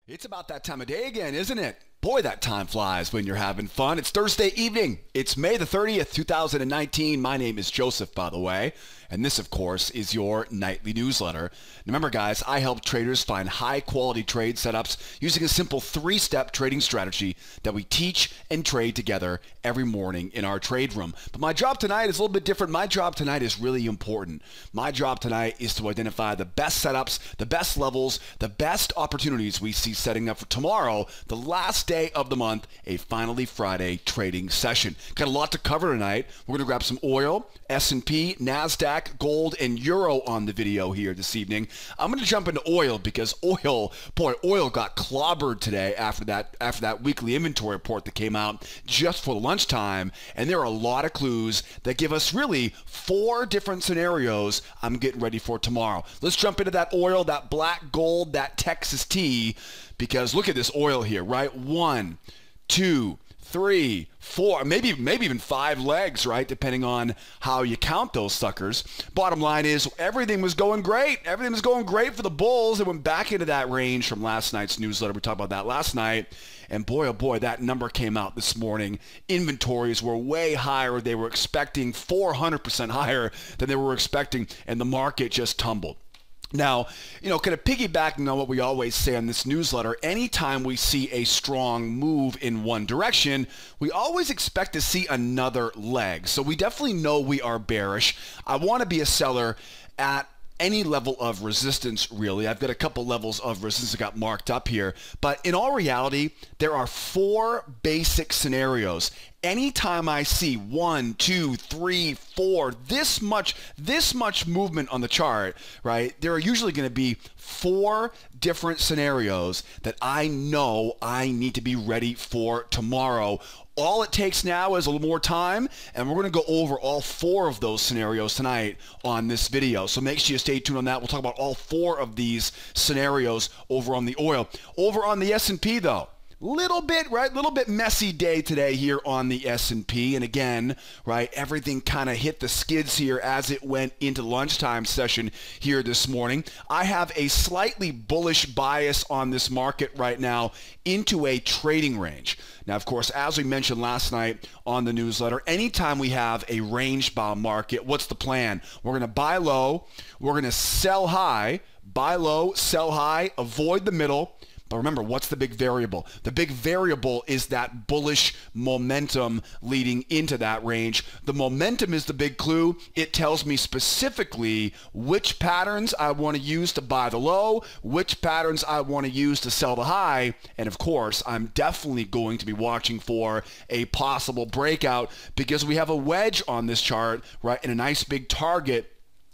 It's about that time of day again, isn't it? Boy, that time flies when you're having fun. It's Thursday evening. It's May the 30th, 2019. My name is Joseph, by the way. And this, of course, is your nightly newsletter. Remember, guys, I help traders find high-quality trade setups using a simple three-step trading strategy that we teach and trade together every morning in our trade room. But my job tonight is a little bit different. My job tonight is really important. My job tonight is to identify the best setups, the best levels, the best opportunities we see setting up for tomorrow, the last day of the month, a Finally Friday trading session. Got a lot to cover tonight. We're going to grab some oil, S&P, Nasdaq, gold, and euro on the video here this evening. I'm going to jump into oil because oil got clobbered today after that weekly inventory report that came out just for lunchtime, and there are a lot of clues that give us really 4 different scenarios I'm getting ready for tomorrow. Let's jump into that oil, that black gold, that Texas tea, because look at this oil here, right? 1, 2, 3, 4, maybe even 5 legs, right? Depending on how you count those suckers. Bottom line is everything was going great. Everything was going great for the bulls. It went back into that range from last night's newsletter. We talked about that last night. And boy, oh boy, that number came out this morning. Inventories were way higher. They were expecting 400% higher than they were expecting, and the market just tumbled. Now, kind of piggybacking on what we always say on this newsletter, anytime we see a strong move in one direction, we always expect to see another leg. So we definitely know we are bearish. I want to be a seller at any level of resistance, really. I've got a couple levels of resistance that got marked up here. But in all reality, there are 4 basic scenarios. Anytime I see 1, 2, 3, 4, this much movement on the chart, right, there are usually going to be 4 different scenarios that I know I need to be ready for tomorrow. All it takes now is a little more time, and we're going to go over all 4 of those scenarios tonight on this video. So make sure you stay tuned on that. We'll talk about all 4 of these scenarios over on the oil. Over on the S&P, though, little bit messy day today here on the S&P. And again, right, everything kind of hit the skids here as it went into lunchtime session here this morning. I have a slightly bullish bias on this market right now into a trading range. Now, of course, as we mentioned last night on the newsletter, anytime we have a range-bound market, what's the plan? We're going to buy low, we're going to sell high, buy low, sell high, avoid the middle. But remember, what's the big variable? The big variable is that bullish momentum leading into that range. The momentum is the big clue. It tells me specifically which patterns I want to use to buy the low, which patterns I want to use to sell the high. And of course, I'm definitely going to be watching for a possible breakout because we have a wedge on this chart, right, and a nice big target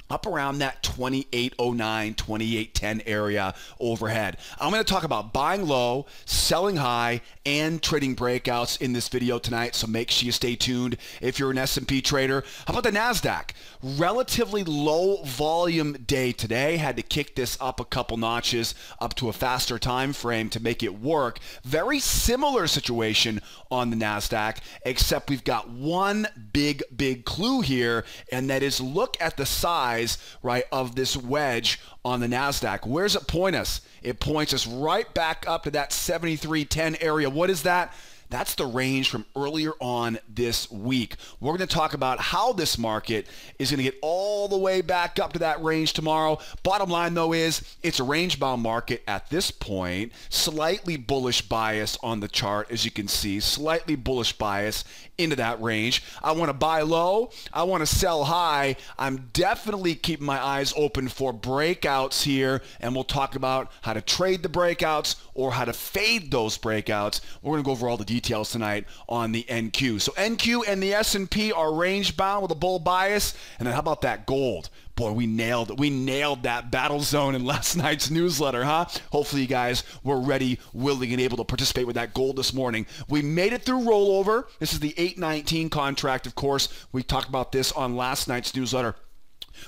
up around that 2809, 2810 area overhead. I'm going to talk about buying low, selling high, and trading breakouts in this video tonight, so make sure you stay tuned if you're an S&P trader. How about the Nasdaq? Relatively low volume day today. Had to kick this up a couple notches up to a faster time frame to make it work. Very similar situation on the Nasdaq, except we've got one big clue here, and that is look at the size, right, of this wedge on the Nasdaq. Where does it point us? It points us right back up to that 73.10 area. What is that? That's the range from earlier on this week. We're going to talk about how this market is going to get all the way back up to that range tomorrow. Bottom line, though, is it's a range-bound market at this point. Slightly bullish bias on the chart, as you can see. Slightly bullish bias into that range. I want to buy low. I want to sell high. I'm definitely keeping my eyes open for breakouts here, and we'll talk about how to trade the breakouts or how to fade those breakouts. We're going to go over all the details tonight on the NQ. So NQ and the S&P are range bound with a bull bias. And then how about that gold? Boy, we nailed that battle zone in last night's newsletter, huh? Hopefully you guys were ready, willing, and able to participate with that gold this morning. We made it through rollover. This is the 819 contract, of course. We talked about this on last night's newsletter.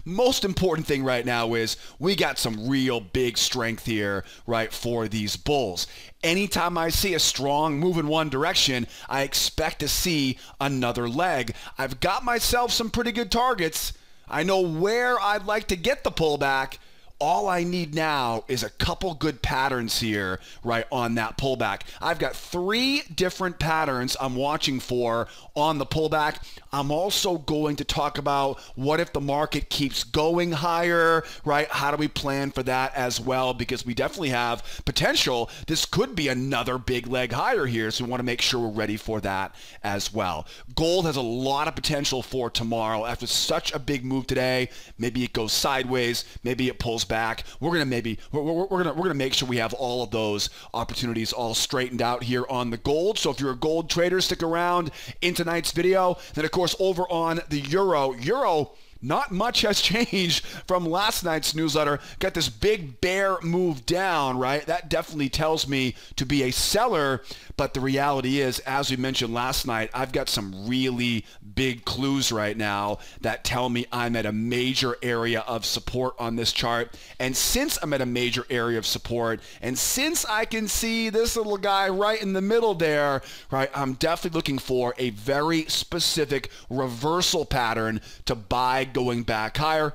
Most important thing right now is we got some real big strength here, right, for these bulls. Anytime I see a strong move in one direction, I expect to see another leg. I've got myself some pretty good targets. I know where I'd like to get the pullback. All I need now is a couple good patterns here, right, on that pullback. I've got 3 different patterns I'm watching for on the pullback. I'm also going to talk about what if the market keeps going higher, right? How do we plan for that as well? Because we definitely have potential. This could be another big leg higher here, so we want to make sure we're ready for that as well. Gold has a lot of potential for tomorrow. After such a big move today, maybe it goes sideways, maybe it pulls back. We're gonna make sure we have all of those opportunities all straightened out here on the gold. So if you're a gold trader, stick around in tonight's video. Then of course over on the euro, not much has changed from last night's newsletter. Got this big bear move down, right? That definitely tells me to be a seller. But the reality is, as we mentioned last night, I've got some really big clues right now that tell me I'm at a major area of support on this chart. And since I'm at a major area of support, and since I can see this little guy right in the middle there, right, I'm definitely looking for a very specific reversal pattern to buy going back higher.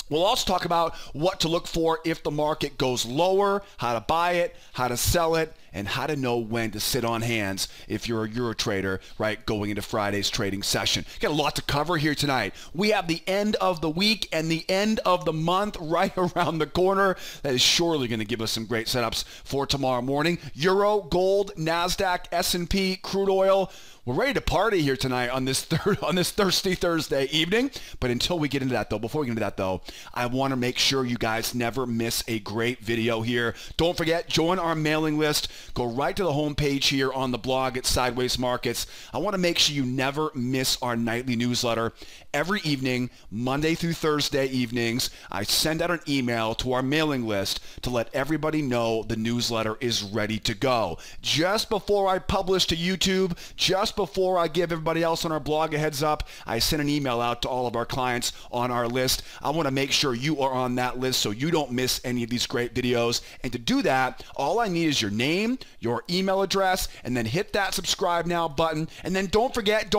We'll also talk about what to look for if the market goes lower, how to buy it, how to sell it, and how to know when to sit on hands if you're a Euro trader, right, going into Friday's trading session. Got a lot to cover here tonight. We have the end of the week and the end of the month right around the corner. That is surely going to give us some great setups for tomorrow morning. Euro, gold, Nasdaq, S&P, crude oil. We're ready to party here tonight on this thirsty Thursday evening. But until we get into that, though, before we get into that, though, I want to make sure you guys never miss a great video here. Don't forget, join our mailing list. Go right to the homepage here on the blog at Sideways Markets. I want to make sure you never miss our nightly newsletter. Every evening, Monday through Thursday evenings, I send out an email to our mailing list to let everybody know the newsletter is ready to go. Just before I publish to YouTube, just before I give everybody else on our blog a heads up, I send an email out to all of our clients on our list. I want to make sure you are on that list so you don't miss any of these great videos. And to do that, all I need is your name, your email address, and then hit that subscribe now button. And then don't forget,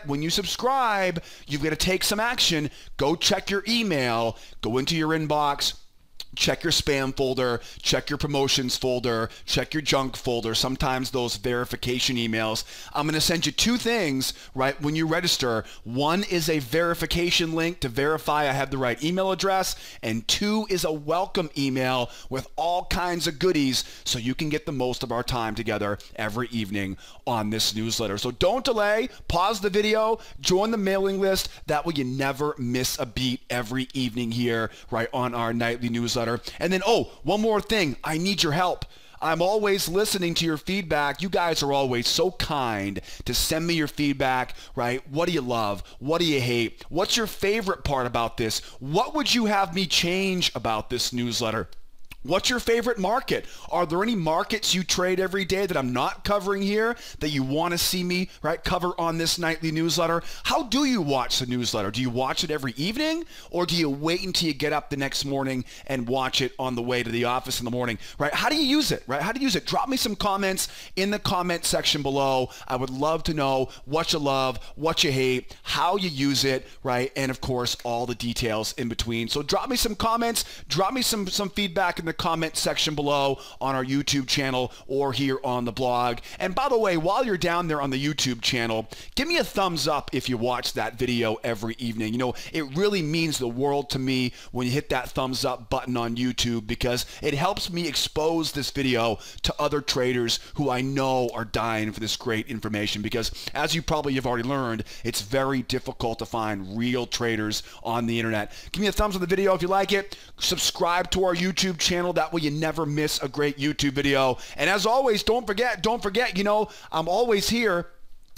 when you subscribe, you've got to take some action. Go check your email, go into your inbox, check your spam folder, check your promotions folder, check your junk folder, sometimes those verification emails. I'm going to send you 2 things right when you register. One is a verification link to verify I have the right email address, and 2 is a welcome email with all kinds of goodies so you can get the most of our time together every evening on this newsletter. So don't delay, pause the video, join the mailing list. That way you never miss a beat every evening here right on our nightly newsletter. And then, one more thing. I need your help. I'm always listening to your feedback. You guys are always so kind to send me your feedback, right? What do you love? What do you hate? What's your favorite part about this? What would you have me change about this newsletter? What's your favorite market? Are there any markets you trade every day that I'm not covering here that you want to see me, right, cover on this nightly newsletter? How do you watch the newsletter? Do you watch it every evening, or do you wait until you get up the next morning and watch it on the way to the office in the morning, right? How do you use it, right? How do you use it? Drop me some comments in the comment section below. I would love to know what you love, what you hate, how you use it, right? And of course, all the details in between. So drop me some comments, drop me some feedback in the comment section below on our YouTube channel or here on the blog. And by the way, while you're down there on the YouTube channel, give me a thumbs up if you watch that video every evening. You know, it really means the world to me when you hit that thumbs up button on YouTube, because it helps me expose this video to other traders who I know are dying for this great information, because as you probably have already learned, it's very difficult to find real traders on the internet. Give me a thumbs up on the video if you like it. Subscribe to our YouTube channel. That way you never miss a great YouTube video. And as always, don't forget, you know, I'm always here.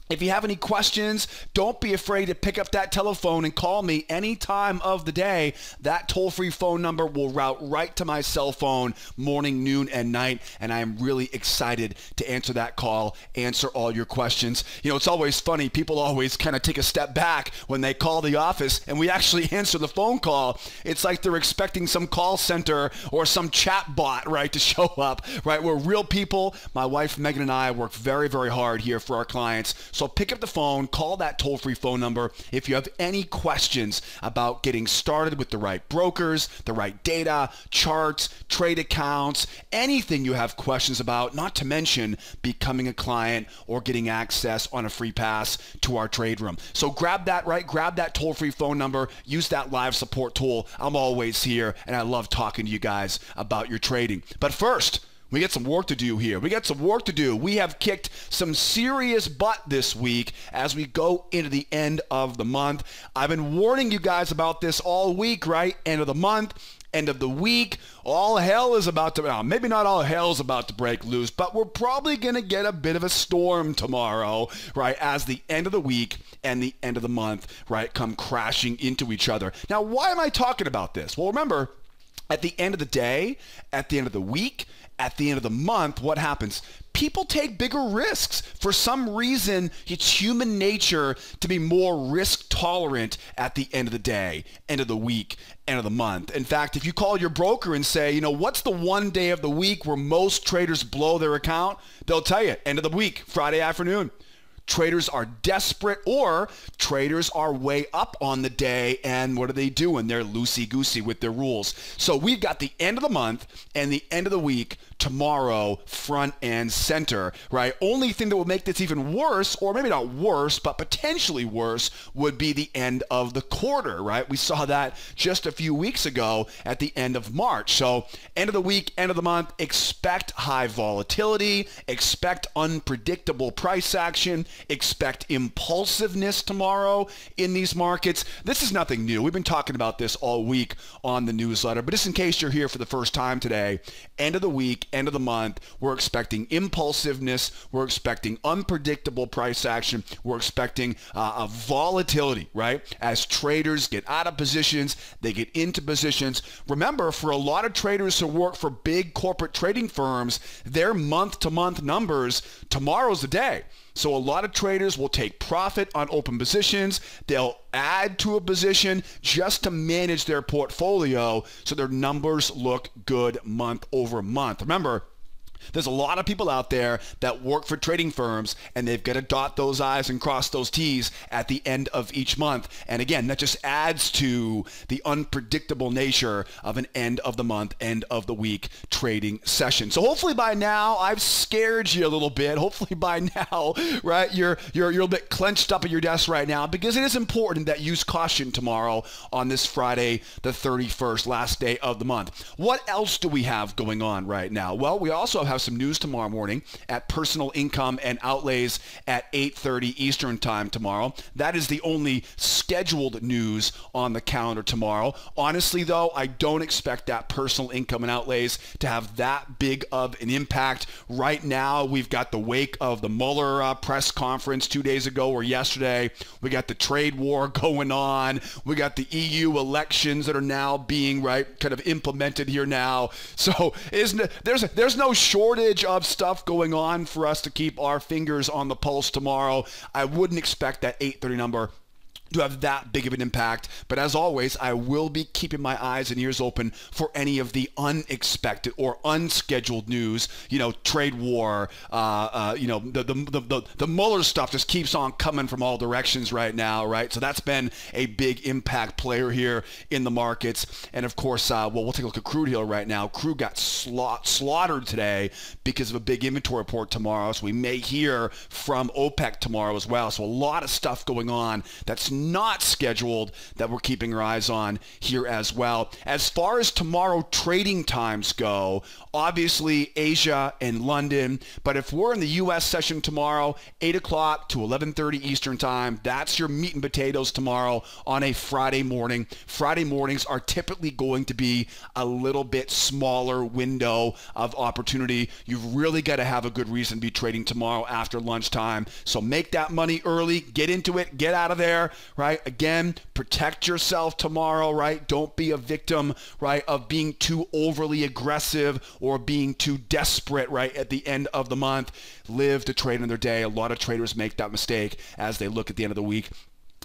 If you have any questions, don't be afraid to pick up that telephone and call me any time of the day. That toll-free phone number will route right to my cell phone morning, noon, and night, and I am really excited to answer that call, answer all your questions. You know, it's always funny. People always kind of take a step back when they call the office and we actually answer the phone call. It's like they're expecting some call center or some chat bot, right, to show up, right? We're real people. My wife, Megan, and I work very, very hard here for our clients. So pick up the phone, call that toll-free phone number if you have any questions about getting started with the right brokers, the right data, charts, trade accounts, anything you have questions about, not to mention becoming a client or getting access on a free pass to our trade room. So grab that toll-free phone number, use that live support tool. I'm always here, and I love talking to you guys about your trading. But first, we got some work to do here. We have kicked some serious butt this week as we go into the end of the month. I've been warning you guys about this all week, right? End of the month, end of the week, all hell is about to, well, maybe not all hell is about to break loose, but we're probably going to get a bit of a storm tomorrow, right, as the end of the week and the end of the month, right, come crashing into each other. Now, why am I talking about this? Well, remember, at the end of the day, at the end of the week, at the end of the month, what happens? People take bigger risks. For some reason, it's human nature to be more risk tolerant at the end of the day, end of the week, end of the month. In fact, if you call your broker and say, you know, what's the one day of the week where most traders blow their account? They'll tell you, end of the week, Friday afternoon. Traders are desperate, or traders are way up on the day, and what are they doing? They're loosey-goosey with their rules. So we've got the end of the month and the end of the week tomorrow, front and center, right? Only thing that would make this even worse, or maybe not worse, but potentially worse, would be the end of the quarter, right? We saw that just a few weeks ago at the end of March. So end of the week, end of the month, expect high volatility, expect unpredictable price action, expect impulsiveness tomorrow in these markets. This is nothing new. We've been talking about this all week on the newsletter, but just in case you're here for the first time today, end of the week, end of the month, we're expecting impulsiveness, we're expecting unpredictable price action, we're expecting a volatility, right? As traders get out of positions, they get into positions. Remember, for a lot of traders who work for big corporate trading firms, their month-to-month numbers, tomorrow's the day. So a lot of traders will take profit on open positions. They'll add to a position just to manage their portfolio so their numbers look good month over month. Remember, there's a lot of people out there that work for trading firms, and they've got to dot those I's and cross those T's at the end of each month. And again, that just adds to the unpredictable nature of an end of the month, end of the week trading session. So hopefully by now I've scared you a little bit. Hopefully by now, right, you're a little bit clenched up at your desk right now, because it is important that you use caution tomorrow on this Friday, the 31st, last day of the month. What else do we have going on right now? Well, we also have some news tomorrow morning at personal income and outlays at 8:30 Eastern time tomorrow. That is the only scheduled news on the calendar tomorrow. Honestly, though, I don't expect that personal income and outlays to have that big of an impact. Right now, we've got the wake of the Mueller press conference 2 days ago or yesterday. We got the trade war going on. We got the EU elections that are now being kind of implemented here now. So there's no shortage of stuff going on for us to keep our fingers on the pulse tomorrow. I wouldn't expect that 8:30 number to have that big of an impact, but as always, I will be keeping my eyes and ears open for any of the unexpected or unscheduled news. You know, trade war, the Mueller stuff just keeps on coming from all directions right now, right? So that's been a big impact player here in the markets. And of course, we'll take a look at Crude Oil right now. Crude got slaughtered today because of a big inventory report tomorrow, so we may hear from OPEC tomorrow as well. So a lot of stuff going on that's not scheduled that we're keeping our eyes on here as well. As far as tomorrow trading times go, obviously Asia and London, but if we're in the U.S. session tomorrow, 8 o'clock to 11:30 Eastern time, that's your meat and potatoes tomorrow on a Friday morning. Friday mornings are typically going to be a little bit smaller window of opportunity. You've really got to have a good reason to be trading tomorrow after lunchtime. So make that money early, get into it, get out of there, right? Again, protect yourself tomorrow, right? Don't be a victim, right, of being too overly aggressive or being too desperate, right, at the end of the month. Live to trade another day. A lot of traders make that mistake as they look at the end of the week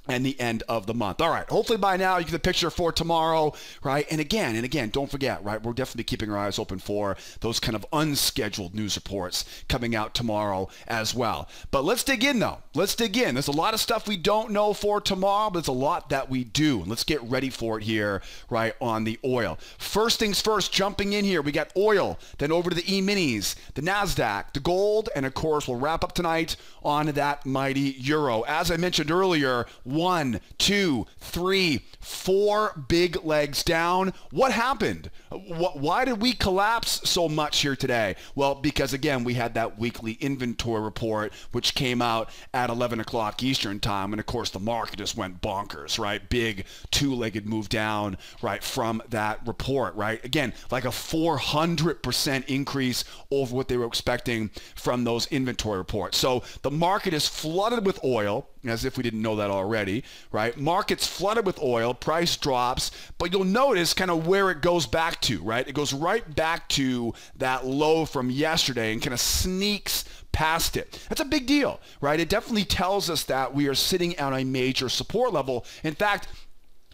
and the end of the month. All right, hopefully by now you get the picture for tomorrow, right? And again, don't forget, right? We're definitely keeping our eyes open for those kind of unscheduled news reports coming out tomorrow as well. But let's dig in, though. Let's dig in. There's a lot of stuff we don't know for tomorrow, but there's a lot that we do. And let's get ready for it here, right, on the oil. First things first, jumping in here, we got oil, then over to the E-minis, the Nasdaq, the gold, and of course, we'll wrap up tonight on that mighty euro. As I mentioned earlier, 1, 2, 3, 4 big legs down. What happened? Why did we collapse so much here today? Well, because again, we had that weekly inventory report, which came out at 11 o'clock Eastern time. And of course, the market just went bonkers, right? Big two-legged move down, right, from that report, right? Again, like a 400% increase over what they were expecting from those inventory reports. So the market is flooded with oil, as if we didn't know that already, right? Market's flooded with oil, price drops, but you'll notice kind of where it goes back to, right? It goes right back to that low from yesterday and kind of sneaks past it. That's a big deal, right? It definitely tells us that we are sitting on a major support level. In fact,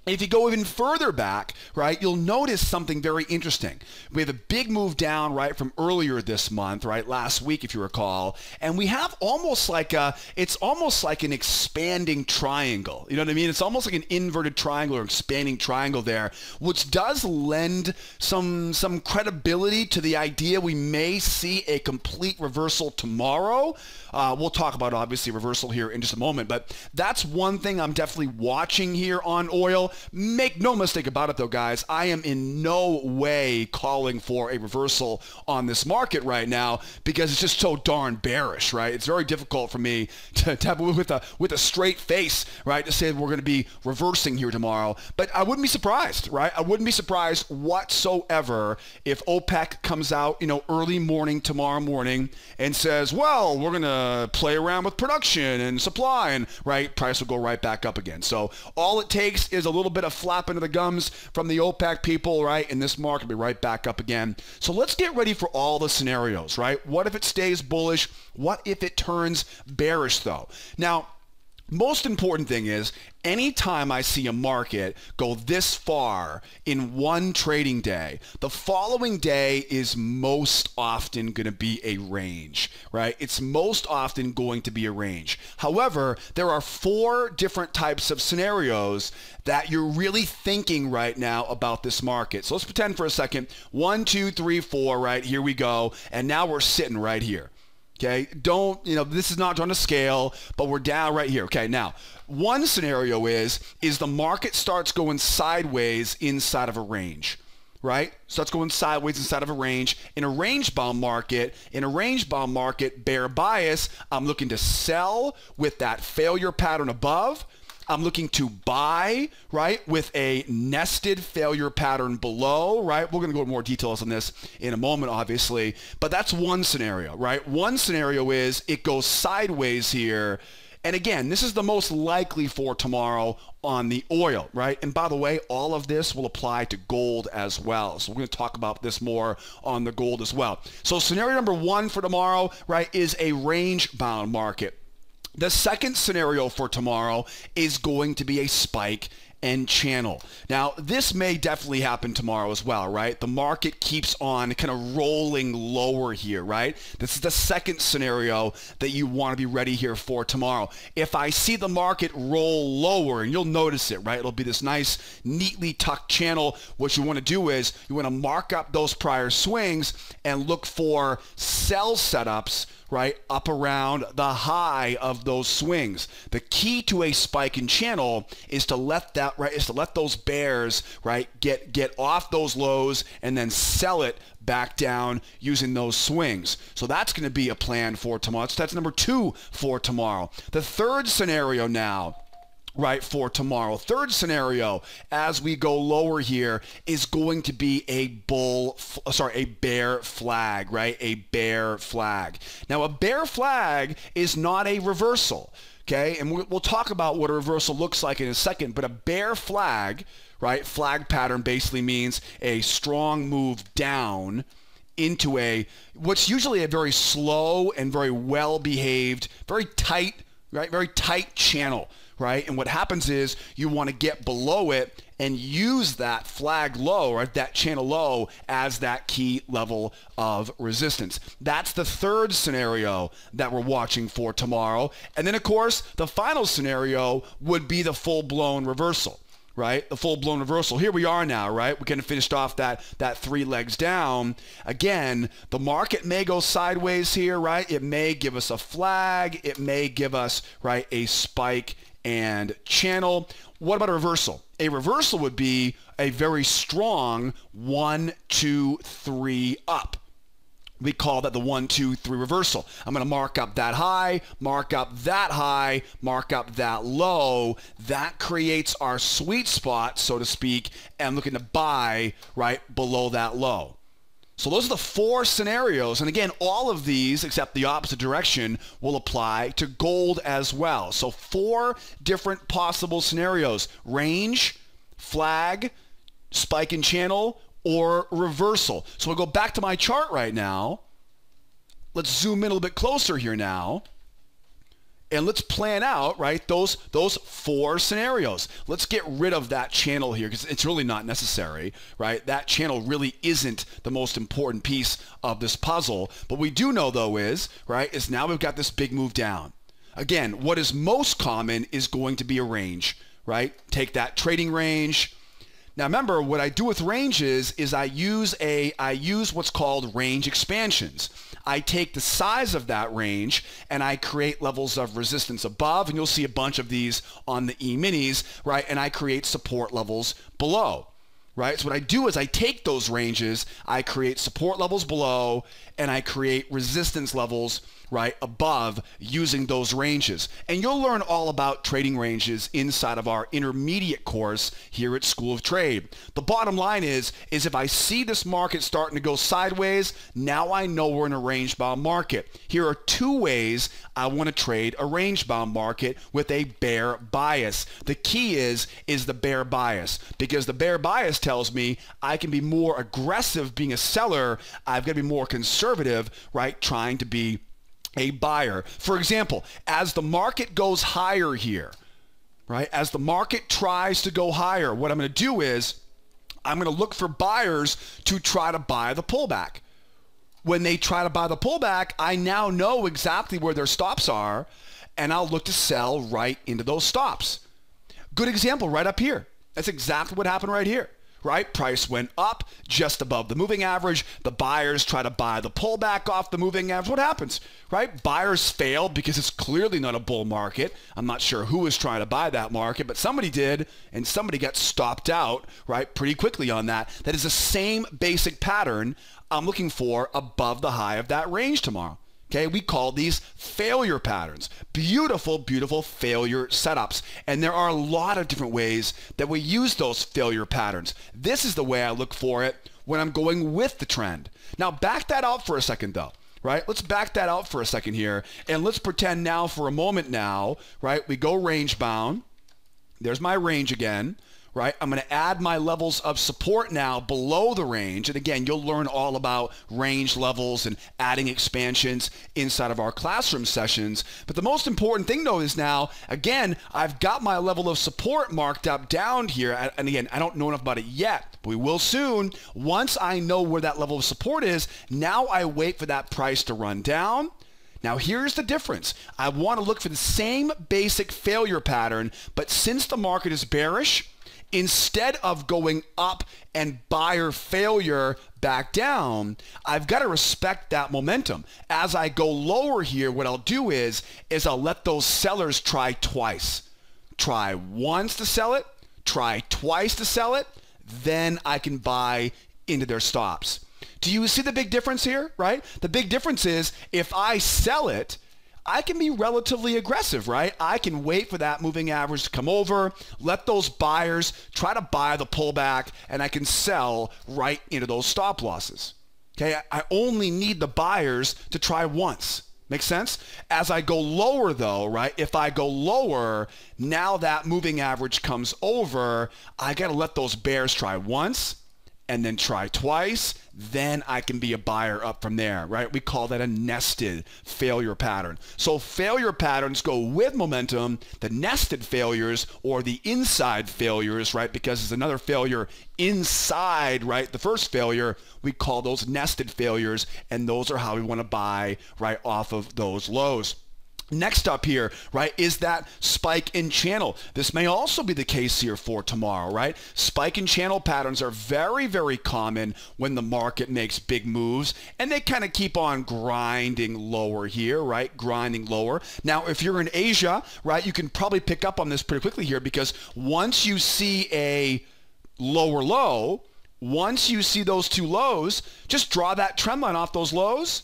if you go even further back, right, you'll notice something very interesting. We have a big move down, right, from earlier this month, right, last week, if you recall, and we have almost like it's almost like an expanding triangle. You know what I mean? It's almost like an inverted triangle or expanding triangle there, which does lend some credibility to the idea we may see a complete reversal tomorrow. We'll talk about, obviously, reversal here in just a moment, but that's one thing I'm definitely watching here on oil. Make no mistake about it, though, guys. I am in no way calling for a reversal on this market right now because it's just so darn bearish, right? It's very difficult for me to have with a straight face, right, to say we're going to be reversing here tomorrow. But I wouldn't be surprised, right? I wouldn't be surprised whatsoever if OPEC comes out, early morning tomorrow morning and says, well, we're going to play around with production and supply, and right, price will go right back up again. So all it takes is a little bit of flapping of the gums from the OPEC people, right? And this market will be right back up again. So let's get ready for all the scenarios, right? What if it stays bullish? What if it turns bearish, though? Now, most important thing is anytime I see a market go this far in one trading day, the following day is most often going to be a range, right? It's most often going to be a range. However, there are 4 different types of scenarios that you're really thinking right now about this market. So let's pretend for a second, 1, 2, 3, 4, right? Here we go. And now we're sitting right here. Okay, this is not on a scale, but we're down right here. Okay, now, one scenario is the market starts going sideways inside of a range, right? Starts going sideways inside of a range. In a range-bound market, bear bias, I'm looking to sell with that failure pattern above. I'm looking to buy, right, with a nested failure pattern below, right? We're going to go into more details on this in a moment, obviously. But that's one scenario, right? One scenario is it goes sideways here. And again, this is the most likely for tomorrow on the oil, right? And by the way, all of this will apply to gold as well. So we're going to talk about this more on the gold as well. So scenario number 1 for tomorrow, right, is a range-bound market. The second scenario for tomorrow is going to be a spike and channel. Now, this may definitely happen tomorrow as well, right? The market keeps on kind of rolling lower here, right? This is the second scenario that you want to be ready here for tomorrow. If I see the market roll lower, and you'll notice it, right? It'll be this nice, neatly tucked channel. What you want to do is you want to mark up those prior swings and look for sell setups, right, up around the high of those swings. The key to a spike in channel is to let those bears, right, get off those lows and then sell it back down using those swings. So that's going to be a plan for tomorrow. So that's number 2 for tomorrow. The third scenario now, right, for tomorrow. Third scenario, as we go lower here, is going to be a bear flag, right? A bear flag. Now, a bear flag is not a reversal, okay? And we'll talk about what a reversal looks like in a second, but a bear flag, right? Flag pattern basically means a strong move down into what's usually a very slow and very well-behaved, very tight, right? Very tight channel, right? And what happens is you want to get below it and use that flag low, or that channel low, as that key level of resistance. That's the third scenario that we're watching for tomorrow. And then, of course, the final scenario would be the full-blown reversal, right? The full-blown reversal. Here we are now, right? We kind of finished off that 3 legs down. Again, the market may go sideways here, right? It may give us a flag. It may give us, right, a spike and channel. What about a reversal? A reversal would be a very strong 1, 2, 3 up. We call that the 1, 2, 3 reversal. I'm going to mark up that high, mark up that high, mark up that low. That creates our sweet spot, so to speak, and I'm looking to buy right below that low. So those are the 4 scenarios. And again, all of these, except the opposite direction, will apply to gold as well. So 4 different possible scenarios: range, flag, spike and channel, or reversal. So I'll go back to my chart right now. Let's zoom in a little bit closer here now. And let's plan out, right, those 4 scenarios. Let's get rid of that channel here because it's really not necessary, right? That channel really isn't the most important piece of this puzzle. But we do know, though, is now we've got this big move down. Again, what is most common is going to be a range, right? Take that trading range. Now remember, what I do with ranges is I use what's called range expansions. I take the size of that range and I create levels of resistance above, and you'll see a bunch of these on the E-minis, right? And I create support levels below, right? So what I do is I take those ranges, I create support levels below, and I create resistance levels right above using those ranges. And you'll learn all about trading ranges inside of our intermediate course here at School of Trade. The bottom line is if I see this market starting to go sideways, now I know we're in a range-bound market. Here are 2 ways I want to trade a range-bound market with a bear bias. The key is the bear bias, because the bear bias tells me I can be more aggressive being a seller. I've got to be more conservative, right, trying to be a buyer. For example, as the market goes higher here, right, as the market tries to go higher, what I'm going to do is I'm going to look for buyers to try to buy the pullback. When they try to buy the pullback, I now know exactly where their stops are, and I'll look to sell right into those stops. Good example right up here. That's exactly what happened right here. Right? Price went up just above the moving average. The buyers try to buy the pullback off the moving average. What happens? Right? Buyers fail because it's clearly not a bull market. I'm not sure who was trying to buy that market, but somebody did, and somebody got stopped out, right, pretty quickly on that. That is the same basic pattern I'm looking for above the high of that range tomorrow. Okay, we call these failure patterns. Beautiful, beautiful failure setups. And there are a lot of different ways that we use those failure patterns. This is the way I look for it when I'm going with the trend. Now, back that out for a second, though. Right? Let's back that out for a second here. And let's pretend now for a moment now, right, we go range bound. There's my range again. Right? I'm going to add my levels of support now below the range. And again, you'll learn all about range levels and adding expansions inside of our classroom sessions. But the most important thing, though, is now, again, I've got my level of support marked up down here. And again, I don't know enough about it yet, but we will soon. Once I know where that level of support is, now I wait for that price to run down. Now, here's the difference. I want to look for the same basic failure pattern, but since the market is bearish, instead of going up and buyer failure back down, I've got to respect that momentum. As I go lower here, what I'll do is I'll let those sellers try twice. Try once to sell it, try twice to sell it, then I can buy into their stops. Do you see the big difference here, right? The big difference is if I sell it, I can be relatively aggressive, right? I can wait for that moving average to come over, let those buyers try to buy the pullback, and I can sell right into those stop losses. Okay, I only need the buyers to try once. Make sense? As I go lower, though, right, if I go lower, now that moving average comes over, I got to let those bears try once, and then try twice, then I can be a buyer up from there, right? We call that a nested failure pattern. So failure patterns go with momentum. The nested failures, or the inside failures, right? Because there's another failure inside, right? The first failure, we call those nested failures, and those are how we want to buy, right, off of those lows. Next up here, right, is that spike in channel. This may also be the case here for tomorrow, right? Spike in channel patterns are very, very common when the market makes big moves, and they kind of keep on grinding lower here, right? Grinding lower. Now, if you're in Asia, right, you can probably pick up on this pretty quickly here, because once you see a lower low, once you see those two lows, just draw that trend line off those lows,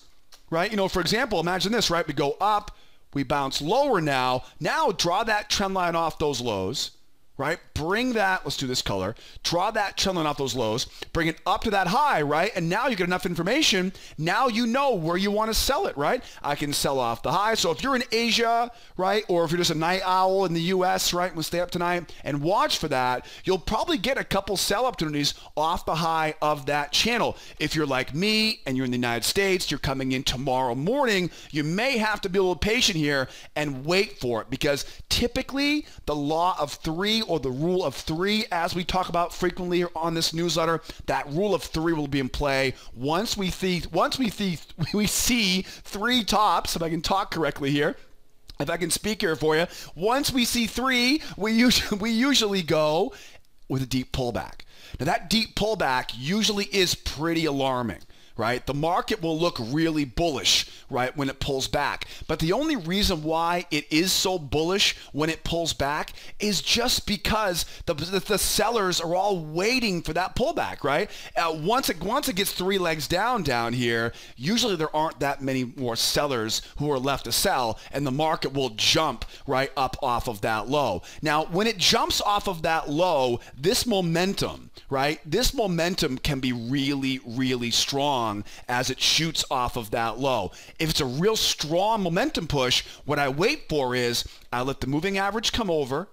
right? You know, for example, imagine this, right? We go up, we bounce lower now. Now draw that trend line off those lows, right? Bring that, let's do this color, draw that trend line off those lows, bring it up to that high, right? And now you get enough information. Now you know where you want to sell it, right? I can sell off the high. So if you're in Asia, right, or if you're just a night owl in the US, right, we'll stay up tonight and watch for that, you'll probably get a couple sell opportunities off the high of that channel. If you're like me and you're in the United States, you're coming in tomorrow morning, you may have to be a little patient here and wait for it, because typically the law of three, or the rule of three, as we talk about frequently on this newsletter, that rule of three will be in play once we see three tops, if I can talk correctly here. If I can speak here for you, once we see three, we usually go with a deep pullback. Now that deep pullback usually is pretty alarming, right? The market will look really bullish, right, when it pulls back. But the only reason why it is so bullish when it pulls back is just because the sellers are all waiting for that pullback, right? Once it gets three legs down here, usually there aren't that many more sellers who are left to sell, and the market will jump right up off of that low. Now, when it jumps off of that low, this momentum, right, this momentum can be really, really strong as it shoots off of that low. If it's a real strong momentum push, what I wait for is I let the moving average come over.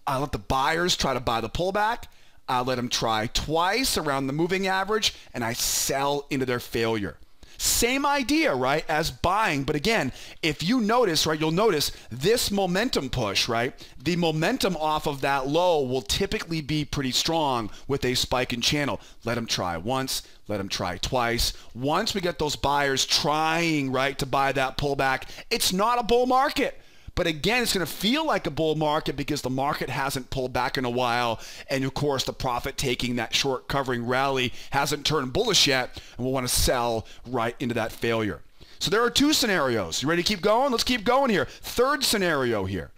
I let the buyers try to buy the pullback. I let them try twice around the moving average, and I sell into their failure. Same idea, right, as buying. But again, if you notice, right, you'll notice this momentum push, right, the momentum off of that low will typically be pretty strong with a spike in channel. Let them try once, let them try twice. Once we get those buyers trying, right, to buy that pullback, it's not a bull market. But again, it's going to feel like a bull market because the market hasn't pulled back in a while. And of course, the profit taking that short covering rally hasn't turned bullish yet. And we'll want to sell right into that failure. So there are two scenarios. You ready to keep going? Let's keep going here. Third scenario here.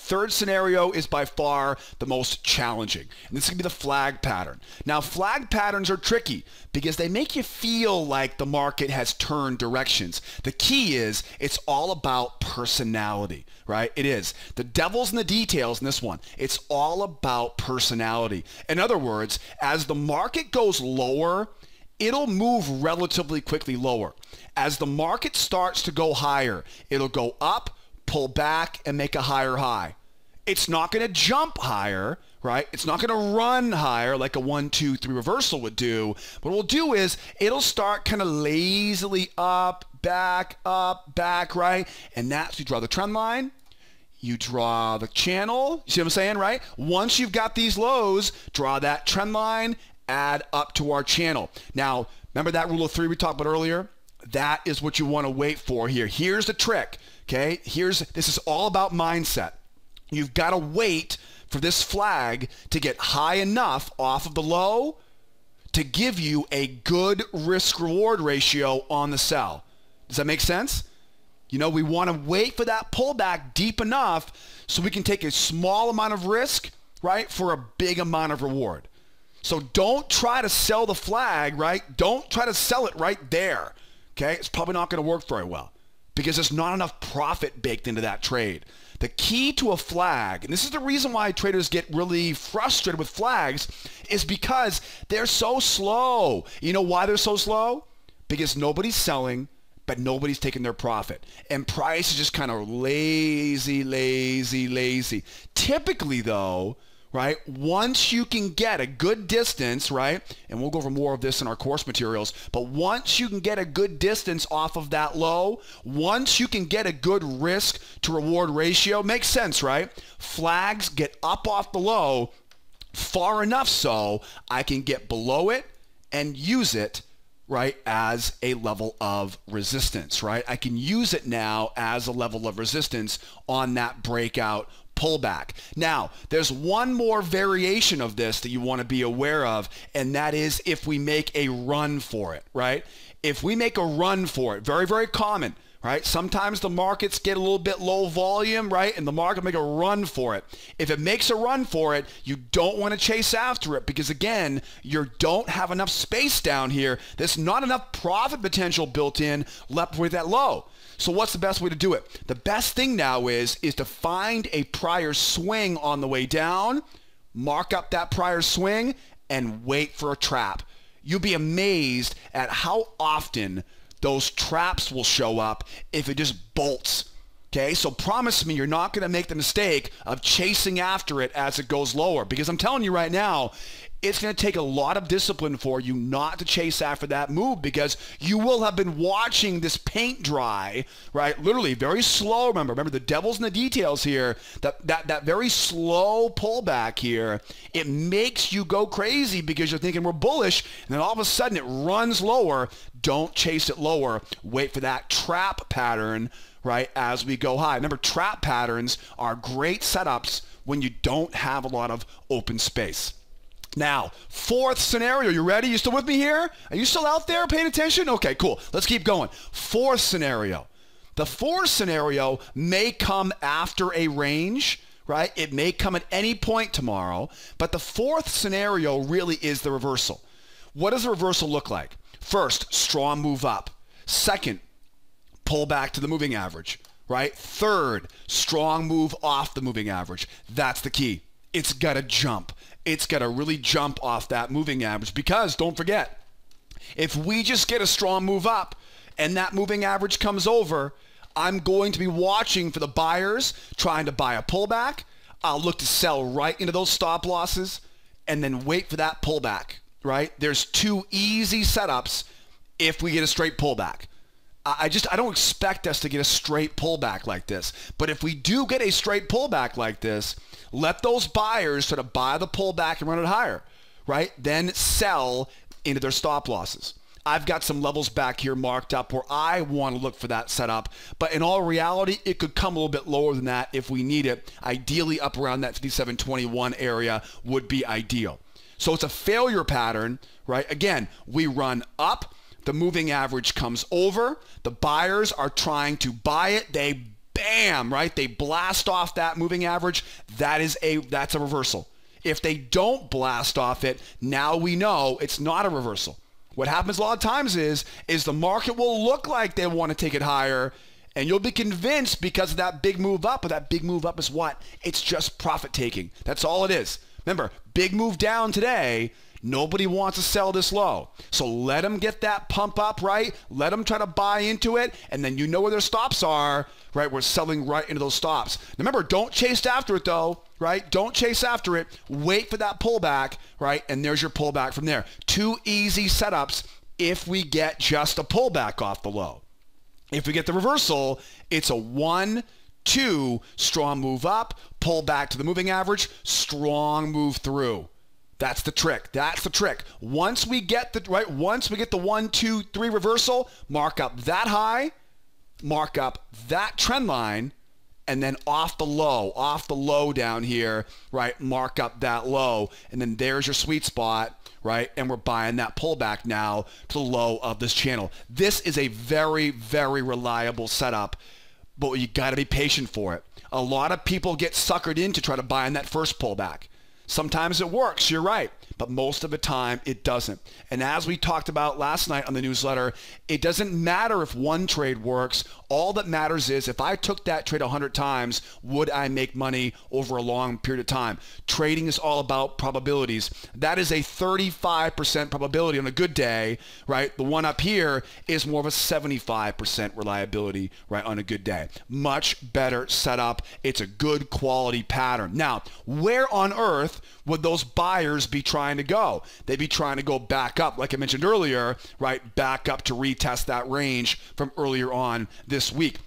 Third scenario is by far the most challenging, and this is going to be the flag pattern. Now, flag patterns are tricky because they make you feel like the market has turned directions. The key is it's all about personality, right? It is. The devil's in the details in this one. It's all about personality. In other words, as the market goes lower, it'll move relatively quickly lower. As the market starts to go higher, it'll go up, pull back, and make a higher high. It's not going to jump higher, right? It's not going to run higher like a 1, 2, 3 reversal would do. What it'll do is it'll start kind of lazily up, back, right? And that's, you draw the trend line, you draw the channel. You see what I'm saying, right? Once you've got these lows, draw that trend line, add up to our channel. Now, remember that rule of three we talked about earlier? That is what you want to wait for here. Here's the trick, okay? This is all about mindset. You've got to wait for this flag to get high enough off of the low to give you a good risk-reward ratio on the sell. Does that make sense? You know, we want to wait for that pullback deep enough so we can take a small amount of risk, right, for a big amount of reward. So don't try to sell the flag, right? Don't try to sell it right there, okay? It's probably not going to work very well because there's not enough profit baked into that trade. The key to a flag, and this is the reason why traders get really frustrated with flags, is because they're so slow. You know why they're so slow? Because nobody's selling, but nobody's taking their profit. And price is just kind of lazy. Typically, though, right? Once you can get a good distance, right? And we'll go over more of this in our course materials, but once you can get a good distance off of that low, once you can get a good risk to reward ratio, makes sense, right? Flags get up off the low far enough so I can get below it and use it, right, as a level of resistance, right? I can use it now as a level of resistance on that breakout pullback. Now, there's one more variation of this that you want to be aware of, and that is if we make a run for it, right? If we make a run for it, very, very common, right? Sometimes the markets get a little bit low volume, right? And the market make a run for it. If it makes a run for it, you don't want to chase after it because, again, you don't have enough space down here. There's not enough profit potential built in left with that low. So what's the best way to do it? The best thing now is to find a prior swing on the way down, mark up that prior swing, and wait for a trap. You'll be amazed at how often those traps will show up if it just bolts. Okay, so promise me you're not going to make the mistake of chasing after it as it goes lower, because I'm telling you right now, it's going to take a lot of discipline for you not to chase after that move, because you will have been watching this paint dry, right? Literally very slow. Remember the devil's in the details here. That very slow pullback here, it makes you go crazy because you're thinking we're bullish, and then all of a sudden it runs lower. Don't chase it lower. Wait for that trap pattern, right, as we go high. Remember, trap patterns are great setups when you don't have a lot of open space. Now, fourth scenario, you ready? You still with me here? Are you still out there paying attention? Okay, cool. Let's keep going. Fourth scenario. The fourth scenario may come after a range, right? It may come at any point tomorrow, but the fourth scenario really is the reversal. What does the reversal look like? First, strong move up. Second, pull back to the moving average, right? Third, strong move off the moving average. That's the key. It's got to jump. It's got to really jump off that moving average, because don't forget, if we just get a strong move up and that moving average comes over, I'm going to be watching for the buyers trying to buy a pullback. I'll look to sell right into those stop losses and then wait for that pullback, right? There's two easy setups if we get a straight pullback. I don't expect us to get a straight pullback like this. But if we do get a straight pullback like this, let those buyers sort of buy the pullback and run it higher, right? Then sell into their stop losses. I've got some levels back here marked up where I want to look for that setup. But in all reality, it could come a little bit lower than that if we need it. Ideally, up around that 57.21 area would be ideal. So it's a failure pattern, right? Again, we run up. The moving average comes over. The buyers are trying to buy it. They bam, right? They blast off that moving average. That's a reversal. If they don't blast off it, now we know it's not a reversal. What happens a lot of times is the market will look like they want to take it higher, and you'll be convinced because of that big move up. But that big move up is what? It's just profit taking. That's all it is. Remember, big move down today. Nobody wants to sell this low. So let them get that pump up, right? Let them try to buy into it, and then you know where their stops are, right? We're selling right into those stops. Now remember, don't chase after it though, right? Don't chase after it. Wait for that pullback, right? And there's your pullback from there. Two easy setups if we get just a pullback off the low. If we get the reversal, it's a 1, 2, strong move up, pull back to the moving average, strong move through. That's the trick. That's the trick. Once we get the 1, 2, 3 reversal, mark up that high, mark up that trend line, and then off the low down here, right? Mark up that low, and then there's your sweet spot, right? And we're buying that pullback now to the low of this channel. This is a very, very reliable setup, but you got to be patient for it. A lot of people get suckered in to try to buy in that first pullback. Sometimes it works, you're right, but most of the time it doesn't. And as we talked about last night on the newsletter, it doesn't matter if one trade works. All that matters is if I took that trade 100 times, would I make money over a long period of time? Trading is all about probabilities. That is a 35% probability on a good day, right? The one up here is more of a 75% reliability, right, on a good day. Much better setup. It's a good quality pattern. Now, where on earth north would those buyers be trying to go? They'd be trying to go back up, like I mentioned earlier, right? Back up to retest that range from earlier on this week.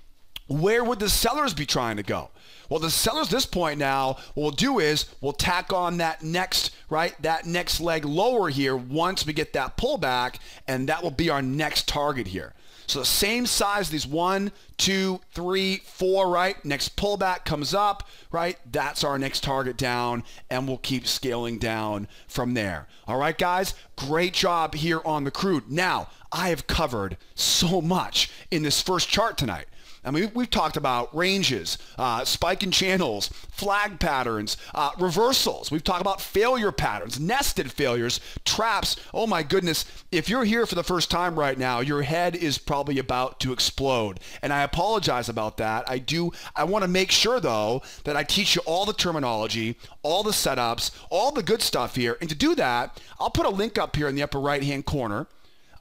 Where would the sellers be trying to go? Well, the sellers at this point now, what we'll do is we'll tack on that next, right, that next leg lower here once we get that pullback, and that will be our next target here. So the same size, these 1, 2, 3, 4, right? Next pullback comes up, right? That's our next target down, and we'll keep scaling down from there. All right, guys? Great job here on the crude. Now, I have covered so much in this first chart tonight. I mean, we've talked about ranges, spiking channels, flag patterns, reversals. We've talked about failure patterns, nested failures, traps. Oh my goodness. If you're here for the first time right now, your head is probably about to explode. And I apologize about that. I want to make sure though that I teach you all the terminology, all the setups, all the good stuff here. And to do that, I'll put a link up here in the upper right-hand corner.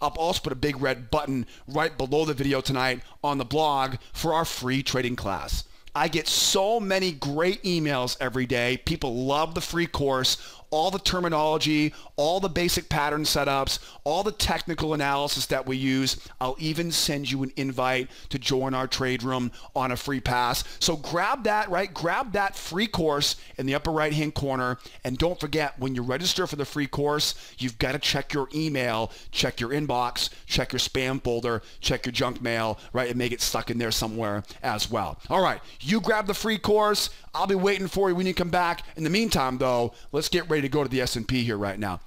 I'll also put a big red button right below the video tonight on the blog for our free trading class. I get so many great emails every day. People love the free course, all the terminology, all the basic pattern setups, all the technical analysis that we use. I'll even send you an invite to join our trade room on a free pass. So grab that, right? Grab that free course in the upper right-hand corner. And don't forget, when you register for the free course, you've got to check your email, check your inbox, check your spam folder, check your junk mail, right? It may get stuck in there somewhere as well. All right, you grab the free course. I'll be waiting for you when you come back. In the meantime, though, let's get ready to go to the S&P here right now.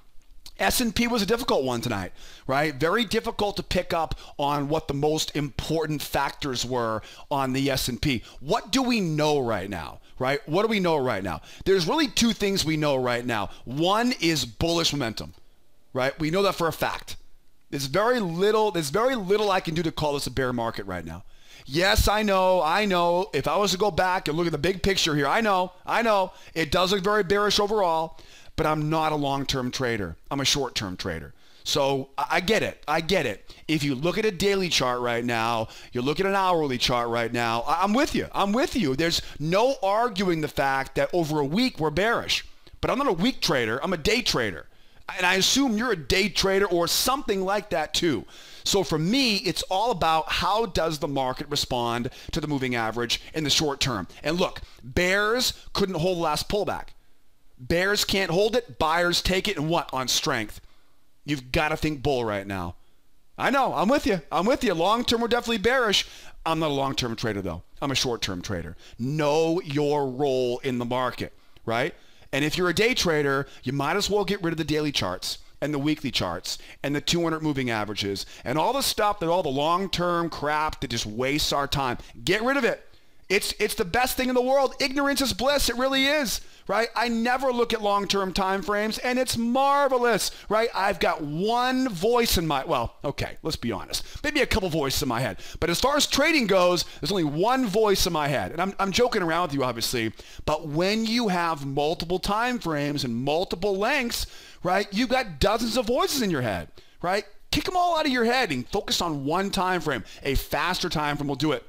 S&P was a difficult one tonight, right? Very difficult to pick up on what the most important factors were on the S&P. What do we know right now, right? What do we know right now? There's really two things we know right now. One is bullish momentum, right? We know that for a fact. There's very little I can do to call this a bear market right now. Yes, I know. If I was to go back and look at the big picture here, I know. It does look very bearish overall, but I'm not a long-term trader. I'm a short-term trader. So I get it. If you look at a daily chart right now, you look at an hourly chart right now, I'm with you. There's no arguing the fact that over a week we're bearish. But I'm not a week trader. I'm a day trader. And I assume you're a day trader or something like that too. So for me, it's all about how does the market respond to the moving average in the short term. And look, bears couldn't hold the last pullback. Bears can't hold it. Buyers take it. And what? On strength. You've got to think bull right now. I know. I'm with you. Long term, we're definitely bearish. I'm not a long-term trader, though. I'm a short-term trader. Know your role in the market, right? And if you're a day trader, you might as well get rid of the daily charts and the weekly charts and the 200 moving averages and all the stuff that all the long-term crap that just wastes our time. Get rid of it. It's the best thing in the world. Ignorance is bliss. It really is, right? I never look at long-term time frames, and it's marvelous, right? I've got one voice in my, well, okay, let's be honest. Maybe a couple voices in my head. But as far as trading goes, there's only one voice in my head. And I'm joking around with you, obviously. But when you have multiple time frames and multiple lengths, right, you've got dozens of voices in your head, right? Kick them all out of your head and focus on one time frame. A faster time frame will do it.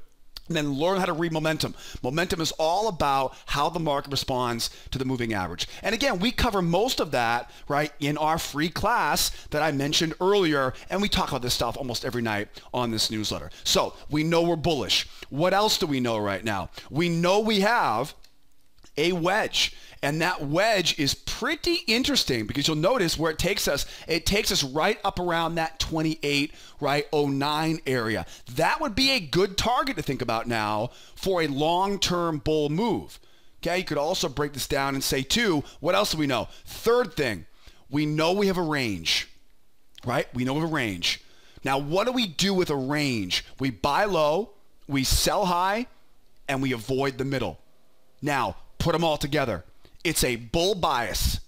And then learn how to read momentum. Momentum is all about how the market responds to the moving average. And again, we cover most of that, right, in our free class that I mentioned earlier. And we talk about this stuff almost every night on this newsletter. So we know we're bullish. What else do we know right now? We know we have a wedge. And that wedge is pretty interesting because you'll notice where it takes us right up around that 28, right, 09 area. That would be a good target to think about now for a long-term bull move. Okay, you could also break this down and say, too, what else do we know? Third thing, we know we have a range, right? We know we have a range. Now, what do we do with a range? We buy low, we sell high, and we avoid the middle. Now, put them all together. It's a bull bias